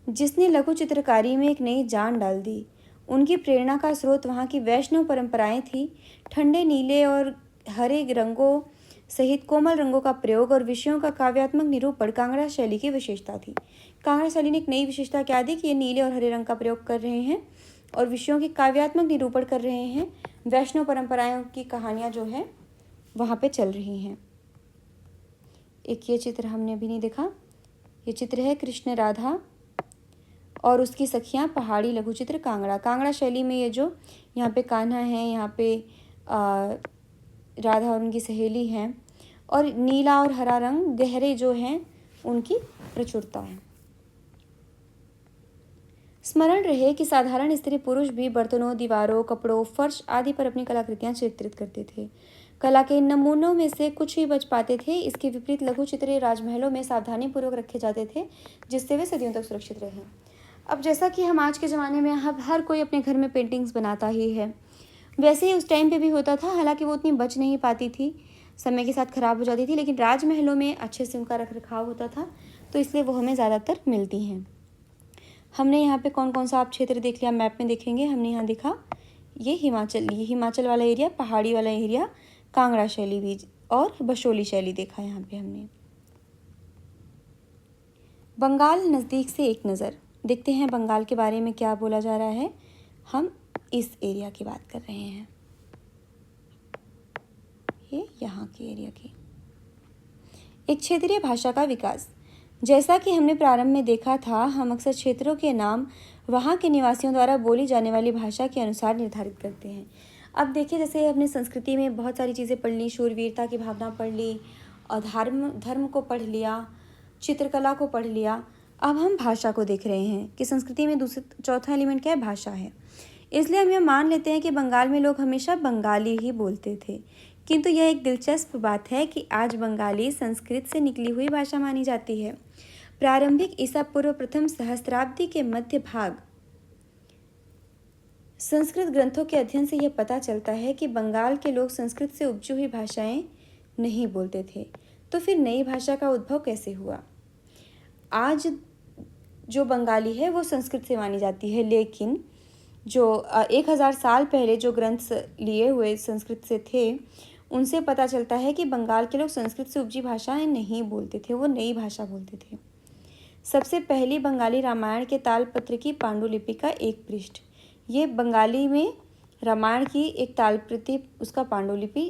जिसने लघु चित्रकारी में एक नई जान डाल दी। उनकी प्रेरणा का स्रोत वहाँ की वैष्णव परंपराएं थी। ठंडे नीले और हरे रंगों सहित कोमल रंगों का प्रयोग और विषयों का काव्यात्मक निरूपण कांगड़ा शैली की विशेषता थी। कांगड़ा शैली ने एक नई विशेषता क्या दी कि ये नीले और हरे रंग का प्रयोग कर रहे हैं और विषयों की काव्यात्मक निरूपण कर रहे हैं। वैष्णव परंपराओं की कहानियाँ जो है वहाँ पे चल रही हैं। एक ये चित्र हमने अभी नहीं देखा, ये चित्र है कृष्ण राधा और उसकी सखियाँ, पहाड़ी लघु चित्र कांगड़ा। कांगड़ा शैली में ये जो यहाँ पे कान्हा है, यहाँ पे राधा और उनकी सहेली हैं, और नीला और हरा रंग गहरे जो हैं उनकी प्रचुरता है। स्मरण रहे कि साधारण स्त्री पुरुष भी बर्तनों, दीवारों, कपड़ों, फर्श आदि पर अपनी कलाकृतियाँ चित्रित करते थे। कला के इन नमूनों में से कुछ ही बच पाते थे। इसके विपरीत लघु चित्र राजमहलों में सावधानीपूर्वक रखे जाते थे, जिससे वे सदियों तक सुरक्षित रहे। अब जैसा कि हम आज के ज़माने में हर कोई अपने घर में पेंटिंग्स बनाता ही है, वैसे ही उस टाइम पे भी होता था। हालांकि वो उतनी बच नहीं पाती थी, समय के साथ ख़राब हो जाती थी, लेकिन राजमहलों में अच्छे से उनका रख रखाव होता था, तो इसलिए वो हमें ज़्यादातर मिलती हैं। हमने यहाँ पे कौन कौन सा आप क्षेत्र देख लिया, मैप में देखेंगे। हमने यहाँ देखा ये हिमाचल वाला एरिया, पहाड़ी वाला एरिया, कांगड़ा शैली भी और बसोली शैली देखा। यहाँ पे हमने बंगाल नज़दीक से एक नज़र देखते हैं, बंगाल के बारे में क्या बोला जा रहा है। हम इस एरिया की बात कर रहे हैं, ये यहाँ के एरिया की। एक क्षेत्रीय भाषा का विकास। जैसा कि हमने प्रारंभ में देखा था, हम अक्सर क्षेत्रों के नाम वहाँ के निवासियों द्वारा बोली जाने वाली भाषा के अनुसार निर्धारित करते हैं। अब देखिए, जैसे अपनी संस्कृति में बहुत सारी चीज़ें पढ़ ली, शूरवीरता की भावना पढ़ ली, और धर्म को पढ़ लिया, चित्रकला को पढ़ लिया। अब हम भाषा को देख रहे हैं कि संस्कृति में चौथा एलिमेंट क्या है, भाषा है। इसलिए हम यह मान लेते हैं कि बंगाल में लोग हमेशा बंगाली ही बोलते थे, किंतु यह एक दिलचस्प बात है कि आज बंगाली संस्कृत से निकली हुई भाषा मानी जाती है। प्रारंभिक ईसा पूर्व प्रथम सहस्त्राब्दी के मध्य भाग संस्कृत ग्रंथों के अध्ययन से यह पता चलता है कि बंगाल के लोग संस्कृत से उपजी हुई भाषाएं नहीं बोलते थे। तो फिर नई भाषा का उद्भव कैसे हुआ? आज जो बंगाली है वो संस्कृत से मानी जाती है, लेकिन जो 1000 साल पहले जो ग्रंथ लिए हुए संस्कृत से थे, उनसे पता चलता है कि बंगाल के लोग संस्कृत से उपजी भाषाएं नहीं बोलते थे, वो नई भाषा बोलते थे। सबसे पहली बंगाली रामायण के तालपत्र की पांडुलिपि का एक पृष्ठ, ये बंगाली में रामायण की एक तालप्रति उसका पांडुलिपि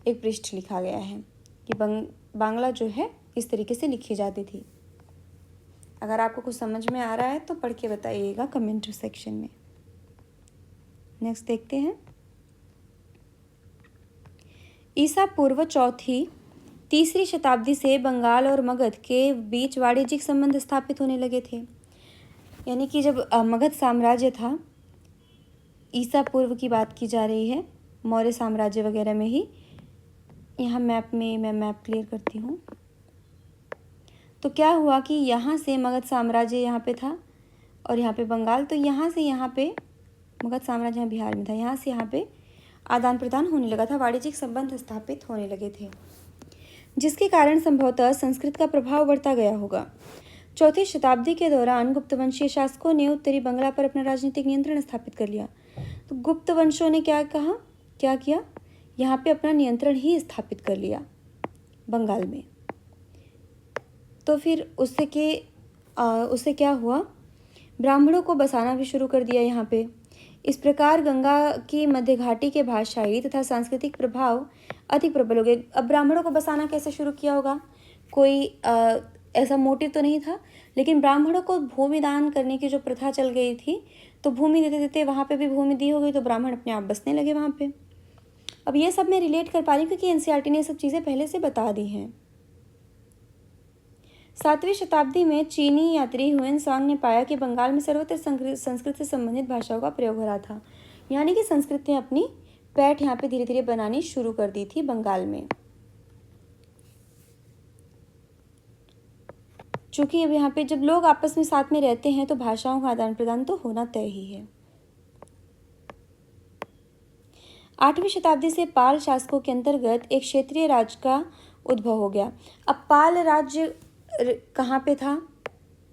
एक पृष्ठ लिखा गया है कि बांग्ला जो है इस तरीके से लिखी जाती थी। अगर आपको कुछ समझ में आ रहा है तो पढ़ के बताइएगा कमेंट सेक्शन में। नेक्स्ट देखते हैं। ईसा पूर्व चौथी तीसरी शताब्दी से बंगाल और मगध के बीच वाणिज्यिक संबंध स्थापित होने लगे थे। यानी कि जब मगध साम्राज्य था, ईसा पूर्व की बात की जा रही है, मौर्य साम्राज्य वगैरह में ही। यहाँ मैप में मैं मैप क्लियर करती हूँ। तो क्या हुआ कि यहाँ से मगध साम्राज्य यहाँ पे था और यहाँ पे बंगाल, तो यहाँ से यहाँ पे मगध साम्राज्य यहाँ बिहार में था, यहाँ से यहाँ पे आदान प्रदान होने लगा था, वाणिज्यिक संबंध स्थापित होने लगे थे, जिसके कारण संभवतः संस्कृत का प्रभाव बढ़ता गया होगा। चौथी शताब्दी के दौरान गुप्त वंशीय शासकों ने उत्तरी बंगला पर अपना राजनीतिक नियंत्रण स्थापित कर लिया। तो गुप्त वंशों ने क्या किया, यहाँ पे अपना नियंत्रण ही स्थापित कर लिया बंगाल में। तो फिर उससे क्या हुआ, ब्राह्मणों को बसाना भी शुरू कर दिया यहाँ पे। इस प्रकार गंगा की मध्य घाटी के भाषाई तथा सांस्कृतिक प्रभाव अधिक प्रबल हो गए। अब ब्राह्मणों को बसाना कैसे शुरू किया होगा, कोई ऐसा मोटिव तो नहीं था, लेकिन ब्राह्मणों को भूमि दान करने की जो प्रथा चल गई थी, तो भूमि देते देते वहाँ पे भी भूमि दी हो गई, तो ब्राह्मण अपने आप बसने लगे वहाँ पे। अब ये सब मैं रिलेट कर पा रही हूँ क्योंकि एनसीईआरटी ने सब चीज़ें पहले से बता दी हैं। 7वीं शताब्दी में चीनी यात्री हुएनसांग ने पाया कि बंगाल में सर्वत्र संस्कृत से संबंधित भाषाओं का प्रयोग हो रहा था। यानी कि संस्कृत ने अपनी पैठ यहाँ पे धीरे धीरे बनानी शुरू कर दी थी बंगाल में। चूंकि अब यहाँ पे जब लोग आपस में साथ में रहते हैं तो भाषाओं का आदान प्रदान तो होना तय ही है। 8वीं शताब्दी से पाल शासकों के अंतर्गत एक क्षेत्रीय राज्य का उद्भव हो गया। अब पाल राज्य कहाँ पे था,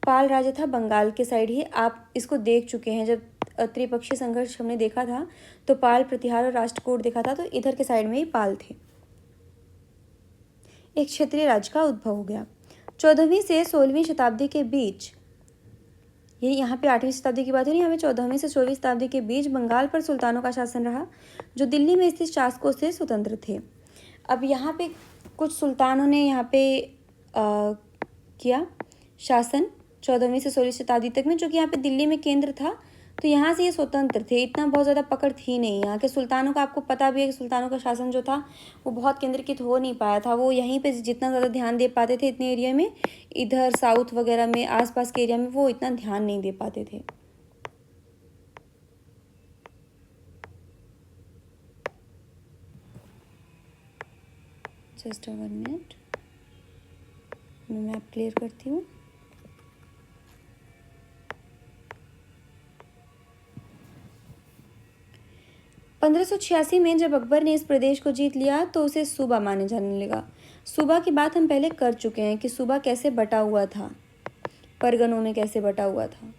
पाल राज्य था बंगाल के साइड ही। आप इसको देख चुके हैं, जब त्रिपक्षीय संघर्ष हमने देखा था तो पाल प्रतिहार और राष्ट्रकूट देखा था, तो इधर के साइड में ही पाल थे। एक क्षेत्रीय राज्य का उद्भव हो गया। 14वीं से 16वीं शताब्दी के बीच, ये यहाँ पे 8वीं शताब्दी की बात हो रही है, यहाँ पे 14वीं से 16वीं शताब्दी के बीच बंगाल पर सुल्तानों का शासन रहा, जो दिल्ली में स्थित शासकों से स्वतंत्र थे। अब यहाँ पे कुछ सुल्तानों ने यहाँ पे किया शासन 14वीं से 16वीं शताब्दी तक में, जो कि यहाँ पे दिल्ली में केंद्र था, तो यहाँ से ये स्वतंत्र थे। इतना बहुत ज़्यादा पकड़ थी नहीं यहाँ के सुल्तानों का। आपको पता भी है कि सुल्तानों का शासन जो था वो बहुत केंद्रीकृत हो नहीं पाया था। वो यहीं पे जितना ज़्यादा ध्यान दे पाते थे इतने एरिया में, इधर साउथ वगैरह में आसपास के एरिया में वो इतना ध्यान नहीं दे पाते थे। जस्ट 1 मिनट, मैं मैप क्लियर करती हूँ। (1586) में जब अकबर ने इस प्रदेश को जीत लिया तो उसे सूबा माने जाने लगा। सूबा की बात हम पहले कर चुके हैं कि सूबा कैसे बटा हुआ था, परगनों में कैसे बटा हुआ था।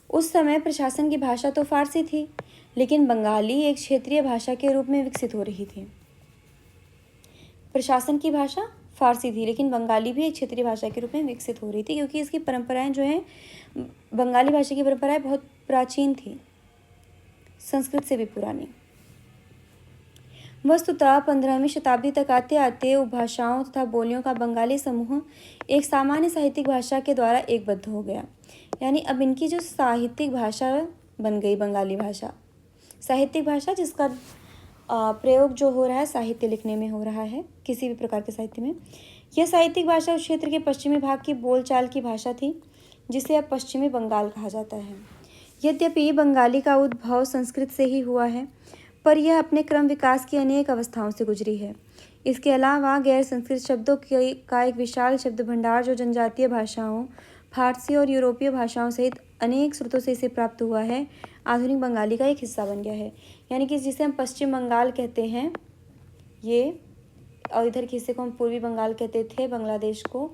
उस समय प्रशासन की भाषा तो फारसी थी, लेकिन बंगाली एक क्षेत्रीय भाषा के रूप में विकसित हो रही थी। प्रशासन की भाषा फारसी थी, लेकिन बंगाली भी एक क्षेत्रीय भाषा के रूप में विकसित हो रही थी, क्योंकि इसकी परंपराएं जो हैं, बंगाली भाषा की परंपराएं बहुत प्राचीन थी, संस्कृत से भी पुरानी। वस्तुतः 15वीं शताब्दी तक आते आते उपभाषाओं तथा बोलियों का बंगाली समूह एक सामान्य साहित्यिक भाषा के द्वारा एकबद्ध हो गया। यानी अब इनकी जो साहित्यिक भाषा बन गई बंगाली भाषा, साहित्यिक भाषा जिसका प्रयोग जो हो रहा है साहित्य लिखने में हो रहा है, किसी भी प्रकार के साहित्य में। यह साहित्यिक भाषा उस क्षेत्र के पश्चिमी भाग की बोलचाल की भाषा थी, जिसे अब पश्चिमी बंगाल कहा जाता है। यद्यपि बंगाली का उद्भव संस्कृत से ही हुआ है, पर यह अपने क्रम विकास की अनेक अवस्थाओं से गुजरी है। इसके अलावा गैर संस्कृत शब्दों का एक विशाल शब्द भंडार, जो जनजातीय भाषाओं, फारसी और यूरोपीय भाषाओं सहित अनेक स्रोतों से इसे प्राप्त हुआ है, आधुनिक बंगाली का एक हिस्सा बन गया है। यानी कि जिसे हम पश्चिम बंगाल कहते हैं ये, और इधर के हिस्से को हम पूर्वी बंगाल कहते थे, बांग्लादेश को,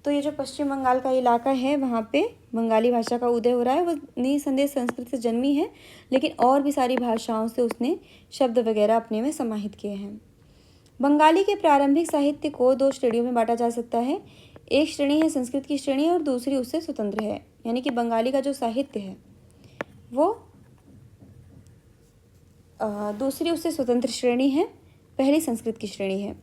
तो ये जो पश्चिम बंगाल का इलाका है वहाँ पे बंगाली भाषा का उदय हो रहा है। वो निसंदेह संस्कृत से जन्मी है, लेकिन और भी सारी भाषाओं से उसने शब्द वगैरह अपने में समाहित किए हैं। बंगाली के प्रारंभिक साहित्य को दो श्रेणियों में बांटा जा सकता है। एक श्रेणी है संस्कृत की श्रेणी और दूसरी उससे स्वतंत्र है, यानी कि बंगाली का जो साहित्य है वो दूसरी उससे स्वतंत्र श्रेणी है, पहली संस्कृत की श्रेणी है।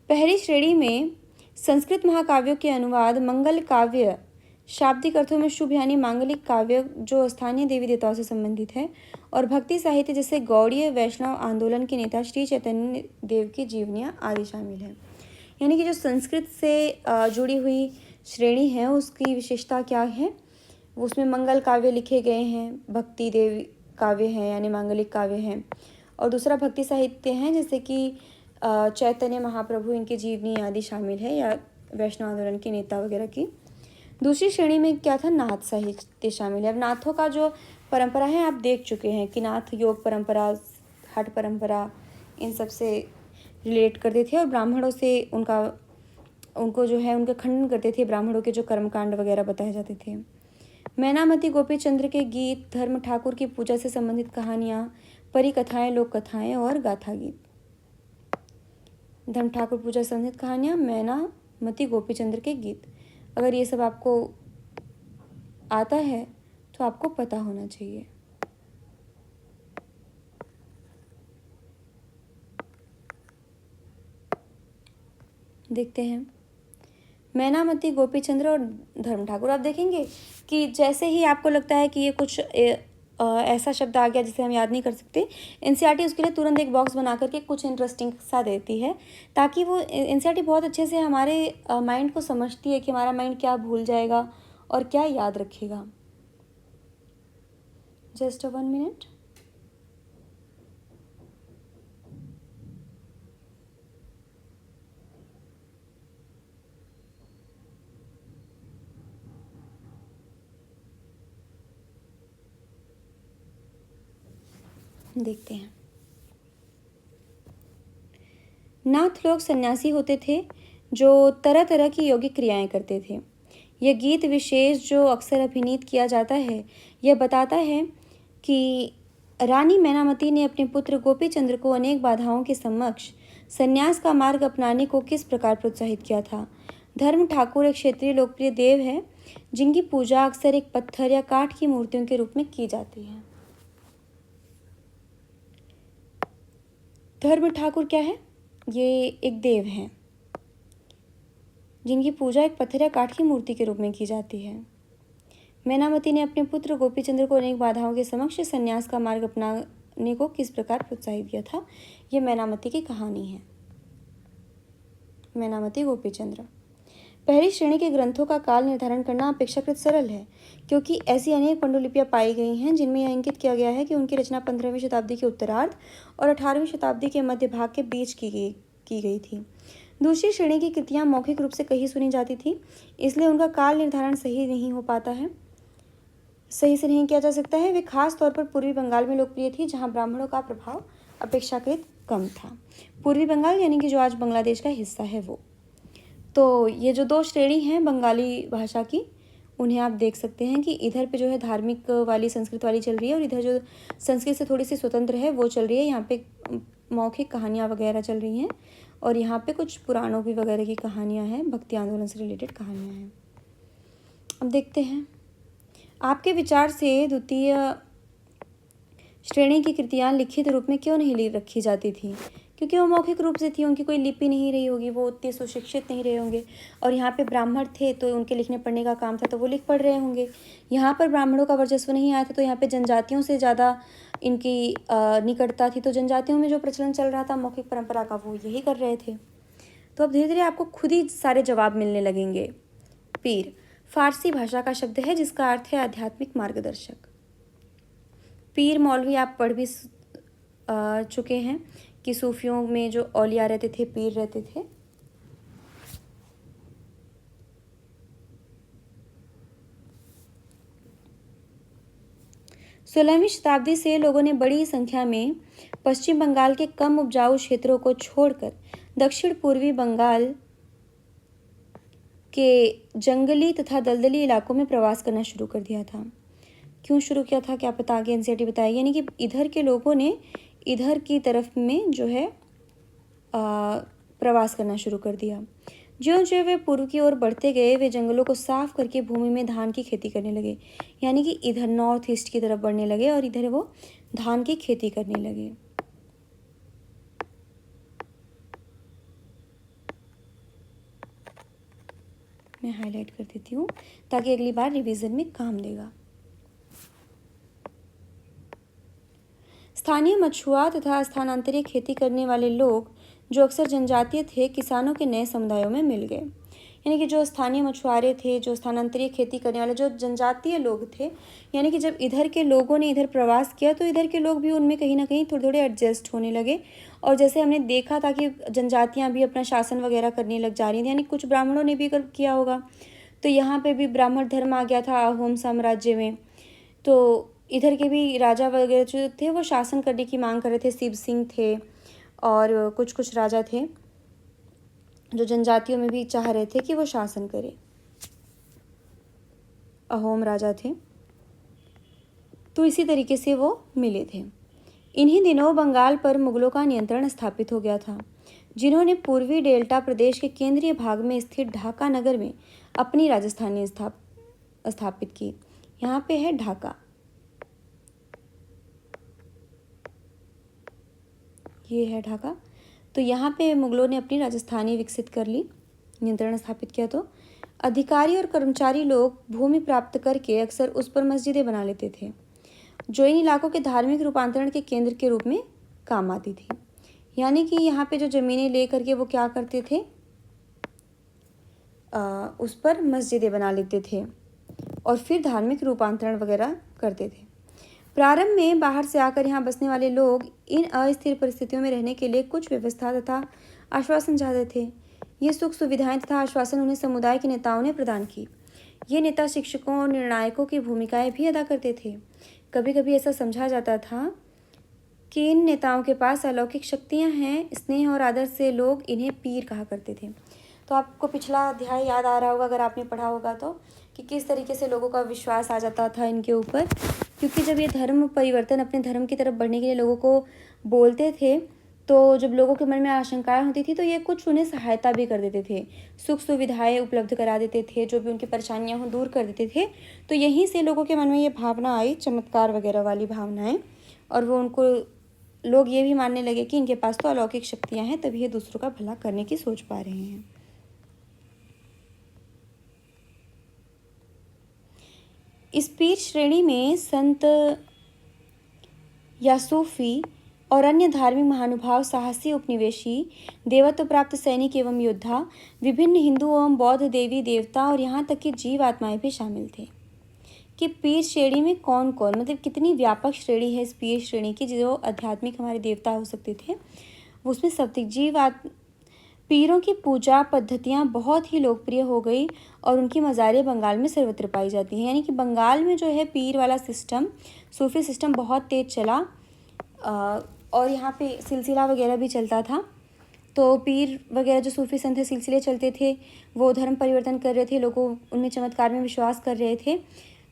पहली श्रेणी में संस्कृत महाकाव्यों के अनुवाद, मंगल काव्य, शाब्दिक अर्थों में शुभ यानी मांगलिक काव्य जो स्थानीय देवी देवताओं से संबंधित है, और भक्ति साहित्य जैसे गौड़ीय वैष्णव आंदोलन के नेता श्री चैतन्य देव की जीवनियाँ आदि शामिल हैं। यानी कि जो संस्कृत से जुड़ी हुई श्रेणी है उसकी विशेषता क्या है, उसमें मंगल काव्य लिखे गए हैं, भक्ति देवी काव्य हैं यानी मांगलिक काव्य हैं, और दूसरा भक्ति साहित्य हैं जैसे कि चैतन्य महाप्रभु, इनकी जीवनी आदि शामिल है, या वैष्णव आंदोलन के नेता वगैरह की। दूसरी श्रेणी में क्या था, नाथ साहित्य शामिल है। अब नाथों का जो परंपरा है आप देख चुके हैं कि नाथ योग परंपरा, हठ परंपरा, इन सब से रिलेट करते थे और ब्राह्मणों से उनको जो है उनका खंडन करते थे, ब्राह्मणों के जो कर्मकांड वगैरह बताए जाते थे। मैनामती गोपी चंद्र के गीत, धर्म ठाकुर की पूजा से संबंधित कहानियाँ, परी कथाएँ, लोक कथाएँ और गाथा गीत। धर्म ठाकुर पूजा से संबंधित कहानियाँ, मैनामती गोपी चंद्र के गीत। अगर ये सब आपको आता है तो आपको पता होना चाहिए। देखते हैं मैनामती गोपीचंद्र और धर्म ठाकुर। आप देखेंगे कि जैसे ही आपको लगता है कि ये कुछ ऐसा शब्द आ गया जिसे हम याद नहीं कर सकते, एनसीईआरटी उसके लिए तुरंत एक बॉक्स बना करके कुछ इंटरेस्टिंग सा देती है, ताकि वो एनसीईआरटी बहुत अच्छे से हमारे माइंड को समझती है कि हमारा माइंड क्या भूल जाएगा और क्या याद रखेगा। Just 1 minute. देखते हैं। नाथ लोग सन्यासी होते थे जो तरह तरह की योगिक क्रियाएं करते थे। यह गीत विशेष जो अक्सर अभिनीत किया जाता है यह बताता है कि रानी मैनामती ने अपने पुत्र गोपीचंद्र को अनेक बाधाओं के समक्ष सन्यास का मार्ग अपनाने को किस प्रकार प्रोत्साहित किया था। धर्म ठाकुर एक क्षेत्रीय लोकप्रिय देव है जिनकी पूजा अक्सर एक पत्थर या काठ की मूर्तियों के रूप में की जाती है। धर्म ठाकुर क्या है? ये एक देव हैं जिनकी पूजा एक पत्थर या काठ की मूर्ति के रूप में की जाती है। मैनामती ने अपने पुत्र गोपीचंद्र को अनेक बाधाओं के समक्ष संन्यास का मार्ग अपनाने को किस प्रकार प्रोत्साहित किया था। यह मैनामती की कहानी है। मैनामती गोपीचंद्र। पहली श्रेणी के ग्रंथों का काल निर्धारण करना अपेक्षाकृत सरल है, क्योंकि ऐसी अनेक पांडुलिपियां पाई गई हैं जिनमें यह इंगित किया गया है कि उनकी रचना 15वीं शताब्दी के उत्तरार्ध और 18वीं शताब्दी के मध्य भाग के बीच की गई थी। दूसरी श्रेणी की कृतियां मौखिक रूप से कही सुनी जाती थी, इसलिए उनका काल निर्धारण सही नहीं हो पाता है, सही से नहीं किया जा सकता है। वे खास तौर पर पूर्वी बंगाल में लोकप्रिय थी, जहाँ ब्राह्मणों का प्रभाव अपेक्षाकृत कम था। पूर्वी बंगाल यानी कि जो आज बांग्लादेश का हिस्सा है वो। तो ये जो दो श्रेणी हैं बंगाली भाषा की, उन्हें आप देख सकते हैं कि इधर पे जो है धार्मिक वाली, संस्कृत वाली चल रही है, और इधर जो संस्कृत से थोड़ी सी स्वतंत्र है वो चल रही है। यहाँ पे मौखिक कहानियाँ वगैरह चल रही हैं, और यहाँ पे कुछ पुराणों की वगैरह की कहानियाँ हैं, भक्ति आंदोलन से रिलेटेड कहानियाँ हैं। अब देखते हैं आपके विचार से द्वितीय श्रेणी की कृतियाँ लिखित रूप में क्यों नहीं रखी जाती थी। क्योंकि वो मौखिक रूप से थी, उनकी कोई लिपि नहीं रही होगी, वो उतने सुशिक्षित नहीं रहे होंगे, और यहाँ पे ब्राह्मण थे तो उनके लिखने पढ़ने का काम था तो वो लिख पढ़ रहे होंगे। यहाँ पर ब्राह्मणों का वर्चस्व नहीं आया था, तो यहाँ पे जनजातियों से ज़्यादा इनकी निकटता थी, तो जनजातियों में जो प्रचलन चल रहा था मौखिक परंपरा का वो यही कर रहे थे। तो अब धीरे धीरे आपको खुद ही सारे जवाब मिलने लगेंगे। पीर फारसी भाषा का शब्द है जिसका अर्थ है आध्यात्मिक मार्गदर्शक। पीर मौलवी आप पढ़ भी चुके हैं कि सूफियों में जो औलिया रहते थे पीर रहते थे। सोलहवीं शताब्दी से लोगों ने बड़ी संख्या में पश्चिम बंगाल के कम उपजाऊ क्षेत्रों को छोड़कर दक्षिण पूर्वी बंगाल कि जंगली तथा दलदली इलाकों में प्रवास करना शुरू कर दिया था। क्यों शुरू किया था, क्या पता, आगे एनसीईआरटी बताएगी। यानी कि इधर के लोगों ने इधर की तरफ में जो है प्रवास करना शुरू कर दिया। ज्यों ज्यों वे पूर्व की ओर बढ़ते गए, वे जंगलों को साफ करके भूमि में धान की खेती करने लगे। यानी कि इधर नॉर्थ ईस्ट की तरफ बढ़ने लगे और इधर वो धान की खेती करने लगे। मैं हाईलाइट कर देती हूँ ताकि अगली बार रिवीजन में काम देगा। स्थानीय मछुआ तथा स्थानांतरित खेती करने वाले लोग जो अक्सर जनजातीय थे, किसानों के नए समुदायों में मिल गए। यानी कि जो स्थानीय मछुआरे थे, जो स्थानांतरित खेती करने वाले जो जनजातीय लोग थे, यानी कि जब इधर के लोगों ने इधर प्रवास किया तो इधर के लोग भी उनमें कहीं ना कहीं थोड़े थोड़े एडजस्ट होने लगे। और जैसे हमने देखा था कि जनजातियाँ भी अपना शासन वगैरह करने लग जा रही थी, यानी कुछ ब्राह्मणों ने भी किया होगा। तो यहाँ पे भी ब्राह्मण धर्म आ गया था अहोम साम्राज्य में। तो इधर के भी राजा वगैरह जो थे वो शासन करने की मांग कर रहे थे। शिव सिंह थे और कुछ कुछ राजा थे जो जनजातियों में भी चाह रहे थे कि वो शासन करे। अहोम राजा थे, तो इसी तरीके से वो मिले थे। इन्हीं दिनों बंगाल पर मुगलों का नियंत्रण स्थापित हो गया था, जिन्होंने पूर्वी डेल्टा प्रदेश के केंद्रीय भाग में स्थित ढाका नगर में अपनी राजधानी स्थापित की। यहाँ पे है ढाका, ये है ढाका। तो यहाँ पे मुगलों ने अपनी राजधानी विकसित कर ली, नियंत्रण स्थापित किया। तो अधिकारी और कर्मचारी लोग भूमि प्राप्त करके अक्सर उस पर मस्जिदें बना लेते थे, जो इन इलाकों के धार्मिक रूपांतरण के केंद्र के रूप में काम आती थी। यानी कि यहाँ पे जो ज़मीनें ले करके वो क्या करते थे, उस पर मस्जिदें बना लेते थे और फिर धार्मिक रूपांतरण वगैरह करते थे। प्रारंभ में बाहर से आकर यहाँ बसने वाले लोग इन अस्थिर परिस्थितियों में रहने के लिए कुछ व्यवस्था तथा आश्वासन चाहते थे। ये सुख सुविधाएं तथा आश्वासन उन्हें समुदाय के नेताओं ने प्रदान की। ये नेता शिक्षकों और निर्णायकों की भूमिकाएं भी अदा करते थे। कभी कभी ऐसा समझा जाता था कि इन नेताओं के पास अलौकिक शक्तियाँ हैं। स्नेह और आदर से लोग इन्हें पीर कहा करते थे। तो आपको पिछला अध्याय याद आ रहा होगा अगर आपने पढ़ा होगा तो, कि किस तरीके से लोगों का विश्वास आ जाता था इनके ऊपर। क्योंकि जब ये धर्म परिवर्तन अपने धर्म की तरफ बढ़ने के लिए लोगों को बोलते थे, तो जब लोगों के मन में आशंकाएं होती थी तो ये कुछ उन्हें सहायता भी कर देते थे, सुख सुविधाएं उपलब्ध करा देते थे, जो भी उनकी परेशानियां हों दूर कर देते थे। तो यहीं से लोगों के मन में ये भावना आई, चमत्कार वगैरह वाली भावनाएं, और वो उनको लोग ये भी मानने लगे कि इनके पास तो अलौकिक शक्तियाँ हैं, तभी ये दूसरों का भला करने की सोच पा रहे हैं। इस पीर श्रेणी में संत या सूफी और अन्य धार्मिक महानुभाव, साहसी उपनिवेशी, देवत्व प्राप्त सैनिक एवं योद्धा, विभिन्न हिंदू एवं बौद्ध देवी देवता और यहाँ तक कि जीव आत्माएं भी शामिल थे। कि पीर श्रेणी में कौन कौन, मतलब कितनी व्यापक श्रेणी है इस पीर श्रेणी की, जो आध्यात्मिक हमारे देवता हो सकते थे, उसमें सप्तक जीव पीरों की पूजा पद्धतियाँ बहुत ही लोकप्रिय हो गई और उनकी मज़ारें बंगाल में सर्वत्र पाई जाती हैं। यानी कि बंगाल में जो है पीर वाला सिस्टम, सूफी सिस्टम बहुत तेज़ चला और यहाँ पे सिलसिला वगैरह भी चलता था। तो पीर वगैरह जो सूफी संत थे, सिलसिले चलते थे, वो धर्म परिवर्तन कर रहे थे, लोगों उनमें चमत्कार में विश्वास कर रहे थे।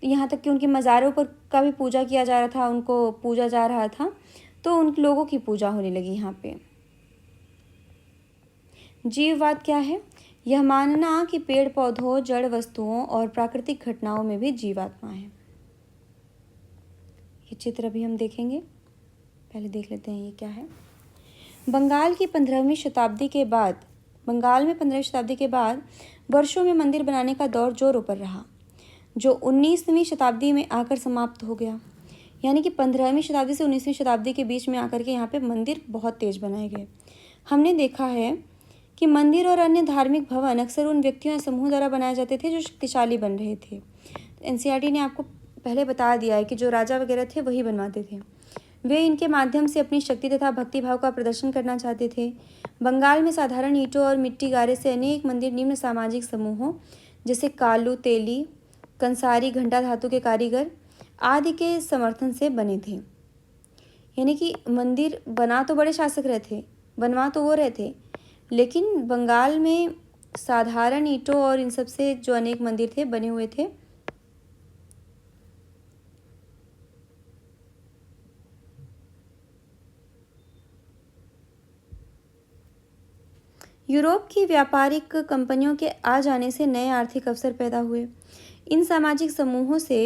यहाँ तक कि उनकी मज़ारों पर का भी पूजा किया जा रहा था, उनको पूजा जा रहा था, तो उन लोगों की पूजा होने लगी यहाँ पे। जीववाद क्या है? यह मानना कि पेड़ पौधों, जड़ वस्तुओं और प्राकृतिक घटनाओं में भी जीवात्मा है। ये चित्र अभी हम देखेंगे, पहले देख लेते हैं ये क्या है। बंगाल में 15वीं शताब्दी के बाद वर्षों में मंदिर बनाने का दौर जोरों पर रहा, जो 19वीं शताब्दी में आकर समाप्त हो गया। यानी कि 15वीं शताब्दी से 19वीं शताब्दी के बीच में आकर के यहाँ पे मंदिर बहुत तेज बनाए गए। हमने देखा है कि मंदिर और अन्य धार्मिक भवन अक्सर उन व्यक्तियों या समूह द्वारा बनाए जाते थे जो शक्तिशाली बन रहे थे। एनसीईआरटी ने आपको पहले बता दिया है कि जो राजा वगैरह थे वही बनवाते थे। वे इनके माध्यम से अपनी शक्ति तथा भक्तिभाव का प्रदर्शन करना चाहते थे। बंगाल में साधारण ईंटों और मिट्टी गारे से अनेक मंदिर निम्न सामाजिक समूहों जैसे कालू, तेली, कंसारी, घंटा धातु के कारीगर आदि के समर्थन से बने थे। यानी कि मंदिर बना तो बड़े शासक रहे थे, बनवा तो वो रहे थे, लेकिन बंगाल में साधारण ईंटों और इन सब से जो अनेक मंदिर थे बने हुए थे। यूरोप की व्यापारिक कंपनियों के आ जाने से नए आर्थिक अवसर पैदा हुए। इन सामाजिक समूहों से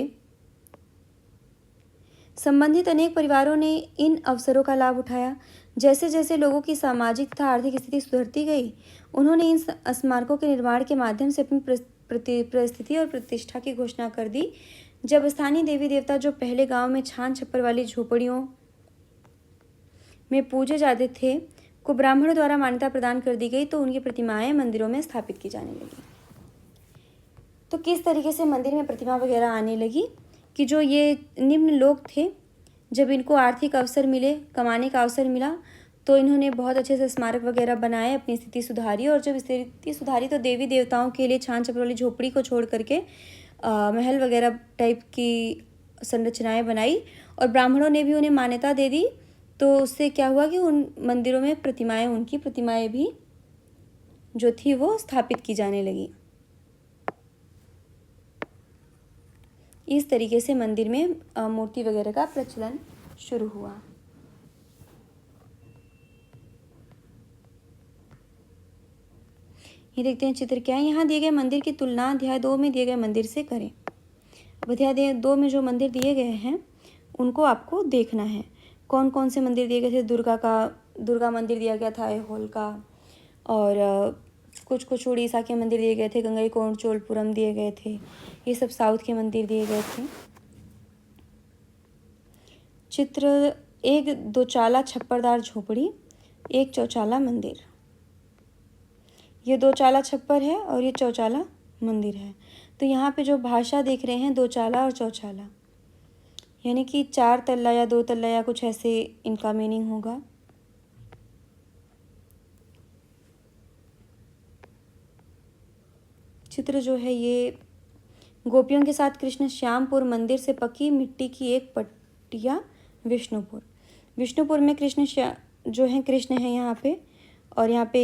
संबंधित अनेक परिवारों ने इन अवसरों का लाभ उठाया। जैसे जैसे लोगों की सामाजिक तथा आर्थिक स्थिति सुधरती गई, उन्होंने इन स्मारकों के निर्माण के माध्यम से अपनी परिस्थिति और प्रतिष्ठा की घोषणा कर दी। जब स्थानीय देवी देवता जो पहले गांव में छान छप्पर वाली झोपड़ियों में पूजे जाते थे को ब्राह्मणों द्वारा मान्यता प्रदान कर दी गई, तो उनकी प्रतिमाएं मंदिरों में स्थापित की जाने लगी। तो किस तरीके से मंदिर में प्रतिमा वगैरह आने लगी कि जो ये निम्न लोग थे, जब इनको आर्थिक अवसर मिले, कमाने का अवसर मिला, तो इन्होंने बहुत अच्छे से स्मारक वगैरह बनाए, अपनी स्थिति सुधारी। और जब स्थिति सुधारी तो देवी देवताओं के लिए छान छप्पर वाली झोपड़ी को छोड़ करके महल वगैरह टाइप की संरचनाएं बनाई, और ब्राह्मणों ने भी उन्हें मान्यता दे दी। तो उससे क्या हुआ कि उन मंदिरों में प्रतिमाएं, उनकी प्रतिमाएं भी जो थी वो स्थापित की जाने लगी। इस तरीके से मंदिर में मूर्ति वगैरह का प्रचलन शुरू हुआ। ये देखते हैं चित्र क्या है। यहाँ दिए गए मंदिर की तुलना अध्याय 2 में दिए गए मंदिर से करें। अध्याय 2 में जो मंदिर दिए गए हैं उनको आपको देखना है। कौन कौन से मंदिर दिए गए थे? दुर्गा मंदिर दिया गया था ऐहोल का, और कुछ उड़ीसा के मंदिर दिए गए थे, गंगईकोंड चोलपुरम दिए गए थे, ये सब साउथ के मंदिर दिए गए थे। चित्र 1 दोचाला छप्परदार झोपड़ी, 1 चौचाला मंदिर। ये दोचाला छप्पर है और ये चौचाला मंदिर है। तो यहाँ पे जो भाषा देख रहे हैं दोचाला और चौचाला, यानी कि 4 तल्ला या 2 तल्ला या कुछ ऐसे इनका मीनिंग होगा। चित्र जो है ये गोपियों के साथ कृष्ण श्यामपुर मंदिर से पकी मिट्टी की एक पट्टिया विष्णुपुर में कृष्ण जो है कृष्ण है यहाँ पे, और यहाँ पे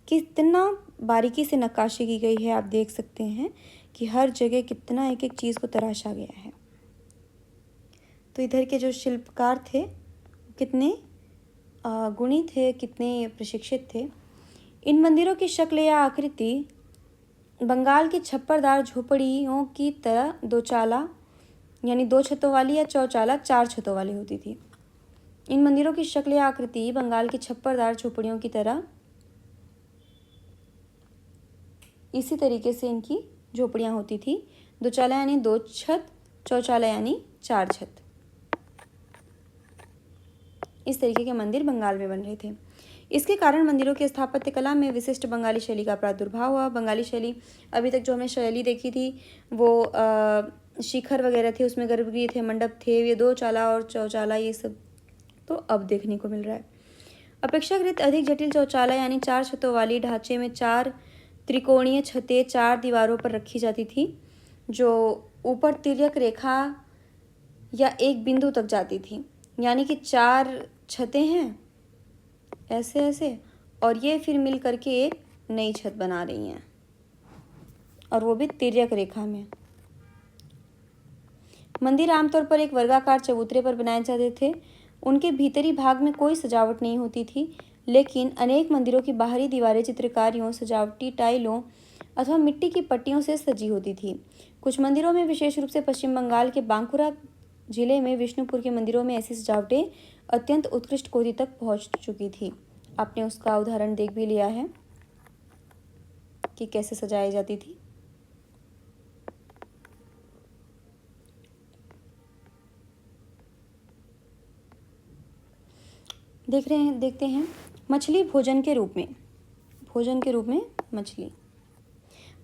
कितना बारीकी से नक्काशी की गई है। आप देख सकते हैं कि हर जगह कितना एक एक चीज़ को तराशा गया है। तो इधर के जो शिल्पकार थे कितने गुणी थे, कितने प्रशिक्षित थे। इन मंदिरों की शक्ल या आकृति बंगाल की छप्परदार झोपड़ियों की तरह दोचाला यानी 2 छतों वाली या चौचाला 4 छतों वाली होती थी। इन मंदिरों की शक्ल या आकृति बंगाल की छप्परदार झोपड़ियों की तरह इसी तरीके से इनकी झोपड़ियाँ होती थी। दोचाला यानी 2 छत, चौचाला यानी 4 छत। इस तरीके के मंदिर बंगाल में बन रहे थे। इसके कारण मंदिरों की स्थापत्य कला में विशिष्ट बंगाली शैली का प्रादुर्भाव हुआ। बंगाली शैली, अभी तक जो हमने शैली देखी थी वो शिखर वगैरह थे, उसमें गर्भगृह थे, मंडप थे, ये 2 चाला और चौचाला ये सब तो अब देखने को मिल रहा है। अपेक्षाकृत अधिक जटिल चौचाला यानी 4 छतों वाली ढांचे में 4 त्रिकोणीय छतें 4 दीवारों पर रखी जाती थी, जो ऊपर तिर्यक रेखा या एक बिंदु तक जाती थी। यानी कि 4 छतें हैं ऐसे ऐसे, और ये फिर मिल करके एक नई छत बना रही हैं, और वो भी तिर्यक रेखा में। मंदिर आमतौर पर एक वर्गाकार चबूतरे पर बनाए जाते थे। उनके भीतरी भाग में कोई सजावट नहीं होती थी, लेकिन अनेक मंदिरों की बाहरी दीवारें चित्रकारियों, सजावटी टाइलों अथवा मिट्टी की पट्टियों से सजी होती थी। कुछ मंदिरों में, विशेष रूप से पश्चिम बंगाल के बांकुरा जिले में विष्णुपुर के मंदिरों में, ऐसी सजावटें अत्यंत उत्कृष्ट कोटि तक पहुंच चुकी थी। आपने उसका उदाहरण देख भी लिया है कि कैसे सजाई जाती थी। देखते हैं मछली भोजन के रूप में मछली।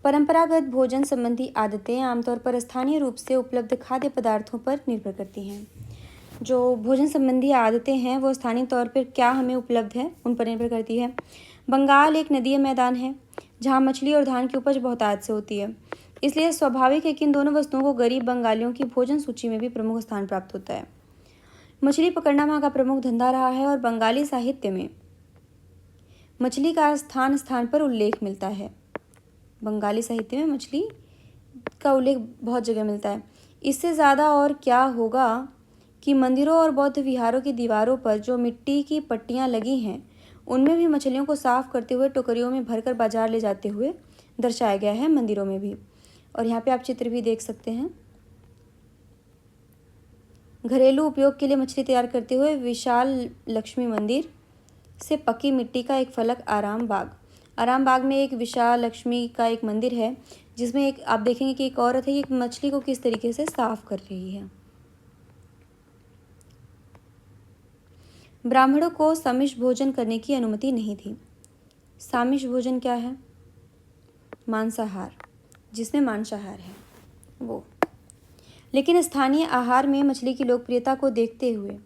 परंपरागत भोजन संबंधी आदतें आमतौर पर स्थानीय रूप से उपलब्ध खाद्य पदार्थों पर निर्भर करती हैं। जो भोजन संबंधी आदतें हैं वो स्थानीय तौर पर क्या हमें उपलब्ध है उन पर निर्भर करती है। बंगाल एक नदीय मैदान है जहाँ मछली और धान की उपज बहुतायत से होती है, इसलिए स्वाभाविक है कि इन दोनों वस्तुओं को गरीब बंगालियों की भोजन सूची में भी प्रमुख स्थान प्राप्त होता है। मछली पकड़ना वहाँ का प्रमुख धंधा रहा है और बंगाली साहित्य में मछली का स्थान स्थान पर उल्लेख मिलता है। बंगाली साहित्य में मछली का उल्लेख बहुत जगह मिलता है। इससे ज़्यादा और क्या होगा कि मंदिरों और बौद्ध विहारों की दीवारों पर जो मिट्टी की पट्टियाँ लगी हैं उनमें भी मछलियों को साफ करते हुए टोकरियों में भरकर बाजार ले जाते हुए दर्शाया गया है, मंदिरों में भी। और यहाँ पे आप चित्र भी देख सकते हैं। घरेलू उपयोग के लिए मछली तैयार करते हुए विशाल लक्ष्मी मंदिर से पक्की मिट्टी का एक फलक आराम बाग में एक विशाल लक्ष्मी का एक मंदिर है, जिसमें एक आप देखेंगे कि एक औरत है, एक मछली को किस तरीके से साफ कर रही है। ब्राह्मणों को समिष्ट भोजन करने की अनुमति नहीं थी। सामिष्ट भोजन क्या है? मांसाहार, जिसमें मांसाहार है वो। लेकिन स्थानीय आहार में मछली की लोकप्रियता को देखते हुए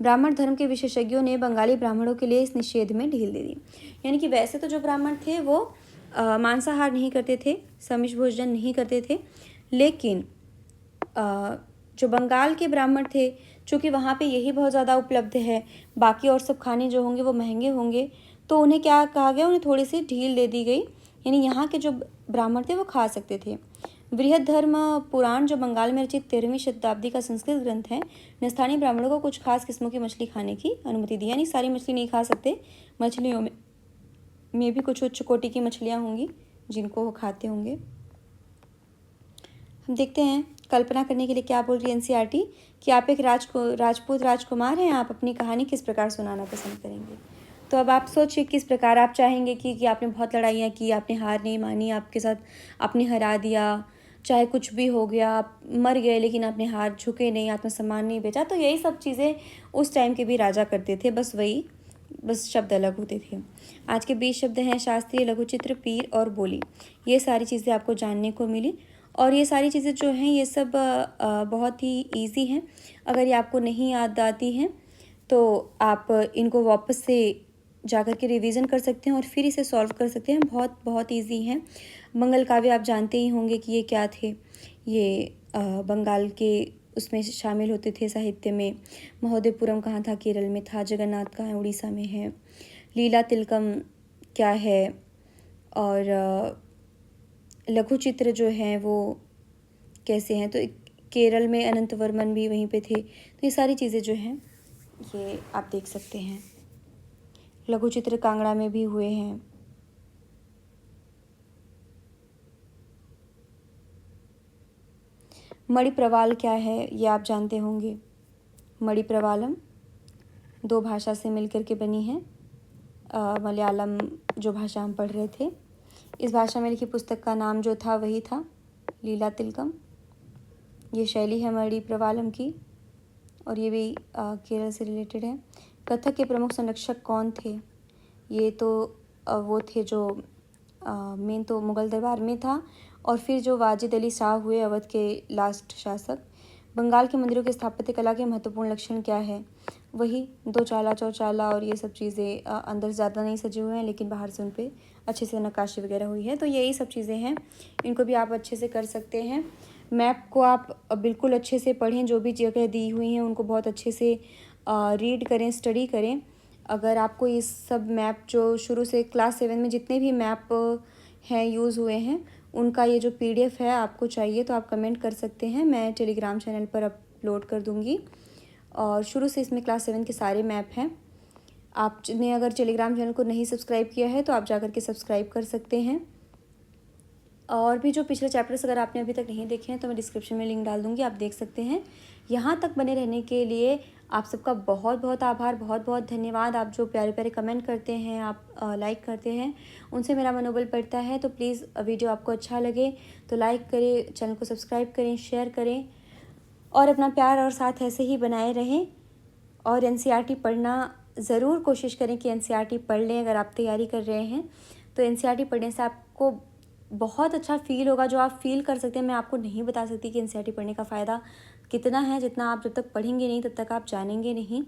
ब्राह्मण धर्म के विशेषज्ञों ने बंगाली ब्राह्मणों के लिए इस निषेध में ढील दे दी। यानी कि वैसे तो जो ब्राह्मण थे वो मांसाहार नहीं करते थे, समिष्ट भोजन नहीं करते थे, लेकिन जो बंगाल के ब्राह्मण थे, चूँकि वहाँ पे यही बहुत ज़्यादा उपलब्ध है, बाकी और सब खाने जो होंगे वो महंगे होंगे, तो उन्हें क्या कहा गया, उन्हें थोड़ी सी ढील दे दी गई। यानी यहाँ के जो ब्राह्मण थे वो खा सकते थे। बृहद धर्म पुराण जो बंगाल में रचित 13वीं शताब्दी का संस्कृत ग्रंथ है, ने स्थानीय ब्राह्मणों को कुछ खास किस्मों की मछली खाने की अनुमति दी। यानी सारी मछली नहीं खा सकते, मछलियों में भी कुछ उच्च कोटि की मछलियाँ होंगी जिनको वो खाते होंगे। हम देखते हैं कल्पना करने के लिए क्या बोल रही है एनसीईआरटी कि आप एक राजपूत राजकुमार हैं, आप अपनी कहानी किस प्रकार सुनाना पसंद करेंगे। तो अब आप सोचिए किस प्रकार आप चाहेंगे कि आपने बहुत लड़ाइयाँ की, आपने हार नहीं मानी, आपके साथ आपने हरा दिया, चाहे कुछ भी हो गया, आप मर गए लेकिन आपने हार झुके नहीं, आत्मसम्मान नहीं बेचा। तो यही सब चीज़ें उस टाइम के भी राजा करते थे, बस शब्द अलग होते थे। आज के 20 शब्द हैं शास्त्रीय, लघुचित्र, पीर और बोली। ये सारी चीज़ें आपको जानने को मिली और ये सारी चीज़ें जो हैं ये सब बहुत ही ईजी हैं। अगर ये आपको नहीं याद आती हैं तो आप इनको वापस से जाकर के रिवीजन कर सकते हैं और फिर इसे सॉल्व कर सकते हैं। बहुत बहुत ईजी हैं। मंगल काव्य आप जानते ही होंगे कि ये क्या थे। ये बंगाल के उसमें शामिल होते थे साहित्य में। महोदयपुरम कहाँ था? केरल में था। जगन्नाथ कहाँ है? उड़ीसा में है। लीला तिलकम क्या है? और लघु चित्र जो हैं वो कैसे हैं? तो केरल में अनंत वर्मन भी वहीं पे थे। तो ये सारी चीज़ें जो हैं ये आप देख सकते हैं। लघु चित्र कांगड़ा में भी हुए हैं। मणि प्रवाल क्या है ये आप जानते होंगे। मणि प्रवालम 2 भाषा से मिलकर के बनी है। मलयालम जो भाषा हम पढ़ रहे थे, इस भाषा में लिखी पुस्तक का नाम जो था वही था लीला तिलकम। ये शैली है मणि प्रवालम की और ये भी केरल से रिलेटेड है। कथक के प्रमुख संरक्षक कौन थे? ये तो वो थे जो मेन तो मुग़ल दरबार में था और फिर जो वाजिद अली शाह हुए अवध के लास्ट शासक। बंगाल के मंदिरों की स्थापत्य कला के महत्वपूर्ण लक्षण क्या है? वही 2 चाला चौचाला और ये सब चीज़ें अंदर ज़्यादा नहीं सजे हुए हैं लेकिन बाहर से उन पर अच्छे से नक्काशी वगैरह हुई है। तो यही सब चीज़ें हैं, इनको भी आप अच्छे से कर सकते हैं। मैप को आप बिल्कुल अच्छे से पढ़ें, जो भी जगह दी हुई हैं उनको बहुत अच्छे से रीड करें, स्टडी करें। अगर आपको इस सब मैप जो शुरू से क्लास 7 में जितने भी मैप हैं यूज़ हुए हैं उनका ये जो PDF है आपको चाहिए तो आप कमेंट कर सकते हैं, मैं टेलीग्राम चैनल पर अपलोड कर दूँगी। और शुरू से इसमें क्लास 7 के सारे मैप हैं। आपने अगर टेलीग्राम चैनल को नहीं सब्सक्राइब किया है तो आप जाकर के सब्सक्राइब कर सकते हैं। और भी जो पिछले चैप्टर्स अगर आपने अभी तक नहीं देखे हैं तो मैं डिस्क्रिप्शन में लिंक डाल दूँगी, आप देख सकते हैं। यहाँ तक बने रहने के लिए आप सबका बहुत बहुत आभार, बहुत बहुत धन्यवाद। आप जो प्यारे प्यारे कमेंट करते हैं, आप लाइक करते हैं, उनसे मेरा मनोबल बढ़ता है। तो प्लीज़ वीडियो आपको अच्छा लगे तो लाइक करें, चैनल को सब्सक्राइब करें, शेयर करें और अपना प्यार और साथ ऐसे ही बनाए रहें। और NCERT पढ़ना ज़रूर कोशिश करें कि NCERT पढ़ लें। अगर आप तैयारी कर रहे हैं तो NCERT पढ़ने से आपको बहुत अच्छा फील होगा, जो आप फील कर सकते हैं। मैं आपको नहीं बता सकती कि NCERT पढ़ने का फ़ायदा कितना है, जितना आप जब तक पढ़ेंगे नहीं तब तक आप जानेंगे नहीं।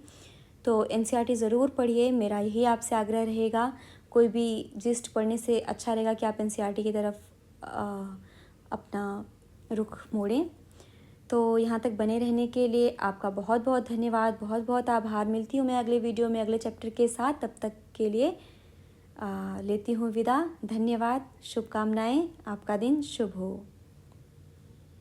तो NCERT ज़रूर पढ़िए, मेरा यही आपसे आग्रह रहेगा। कोई भी जिस्ट पढ़ने से अच्छा रहेगा कि आप NCERT की तरफ अपना रुख मोड़ें। तो यहाँ तक बने रहने के लिए आपका बहुत बहुत धन्यवाद, बहुत बहुत आभार। मिलती हूँ मैं अगले वीडियो में अगले चैप्टर के साथ। तब तक के लिए लेती हूँ विदा। धन्यवाद, शुभकामनाएं, आपका दिन शुभ हो।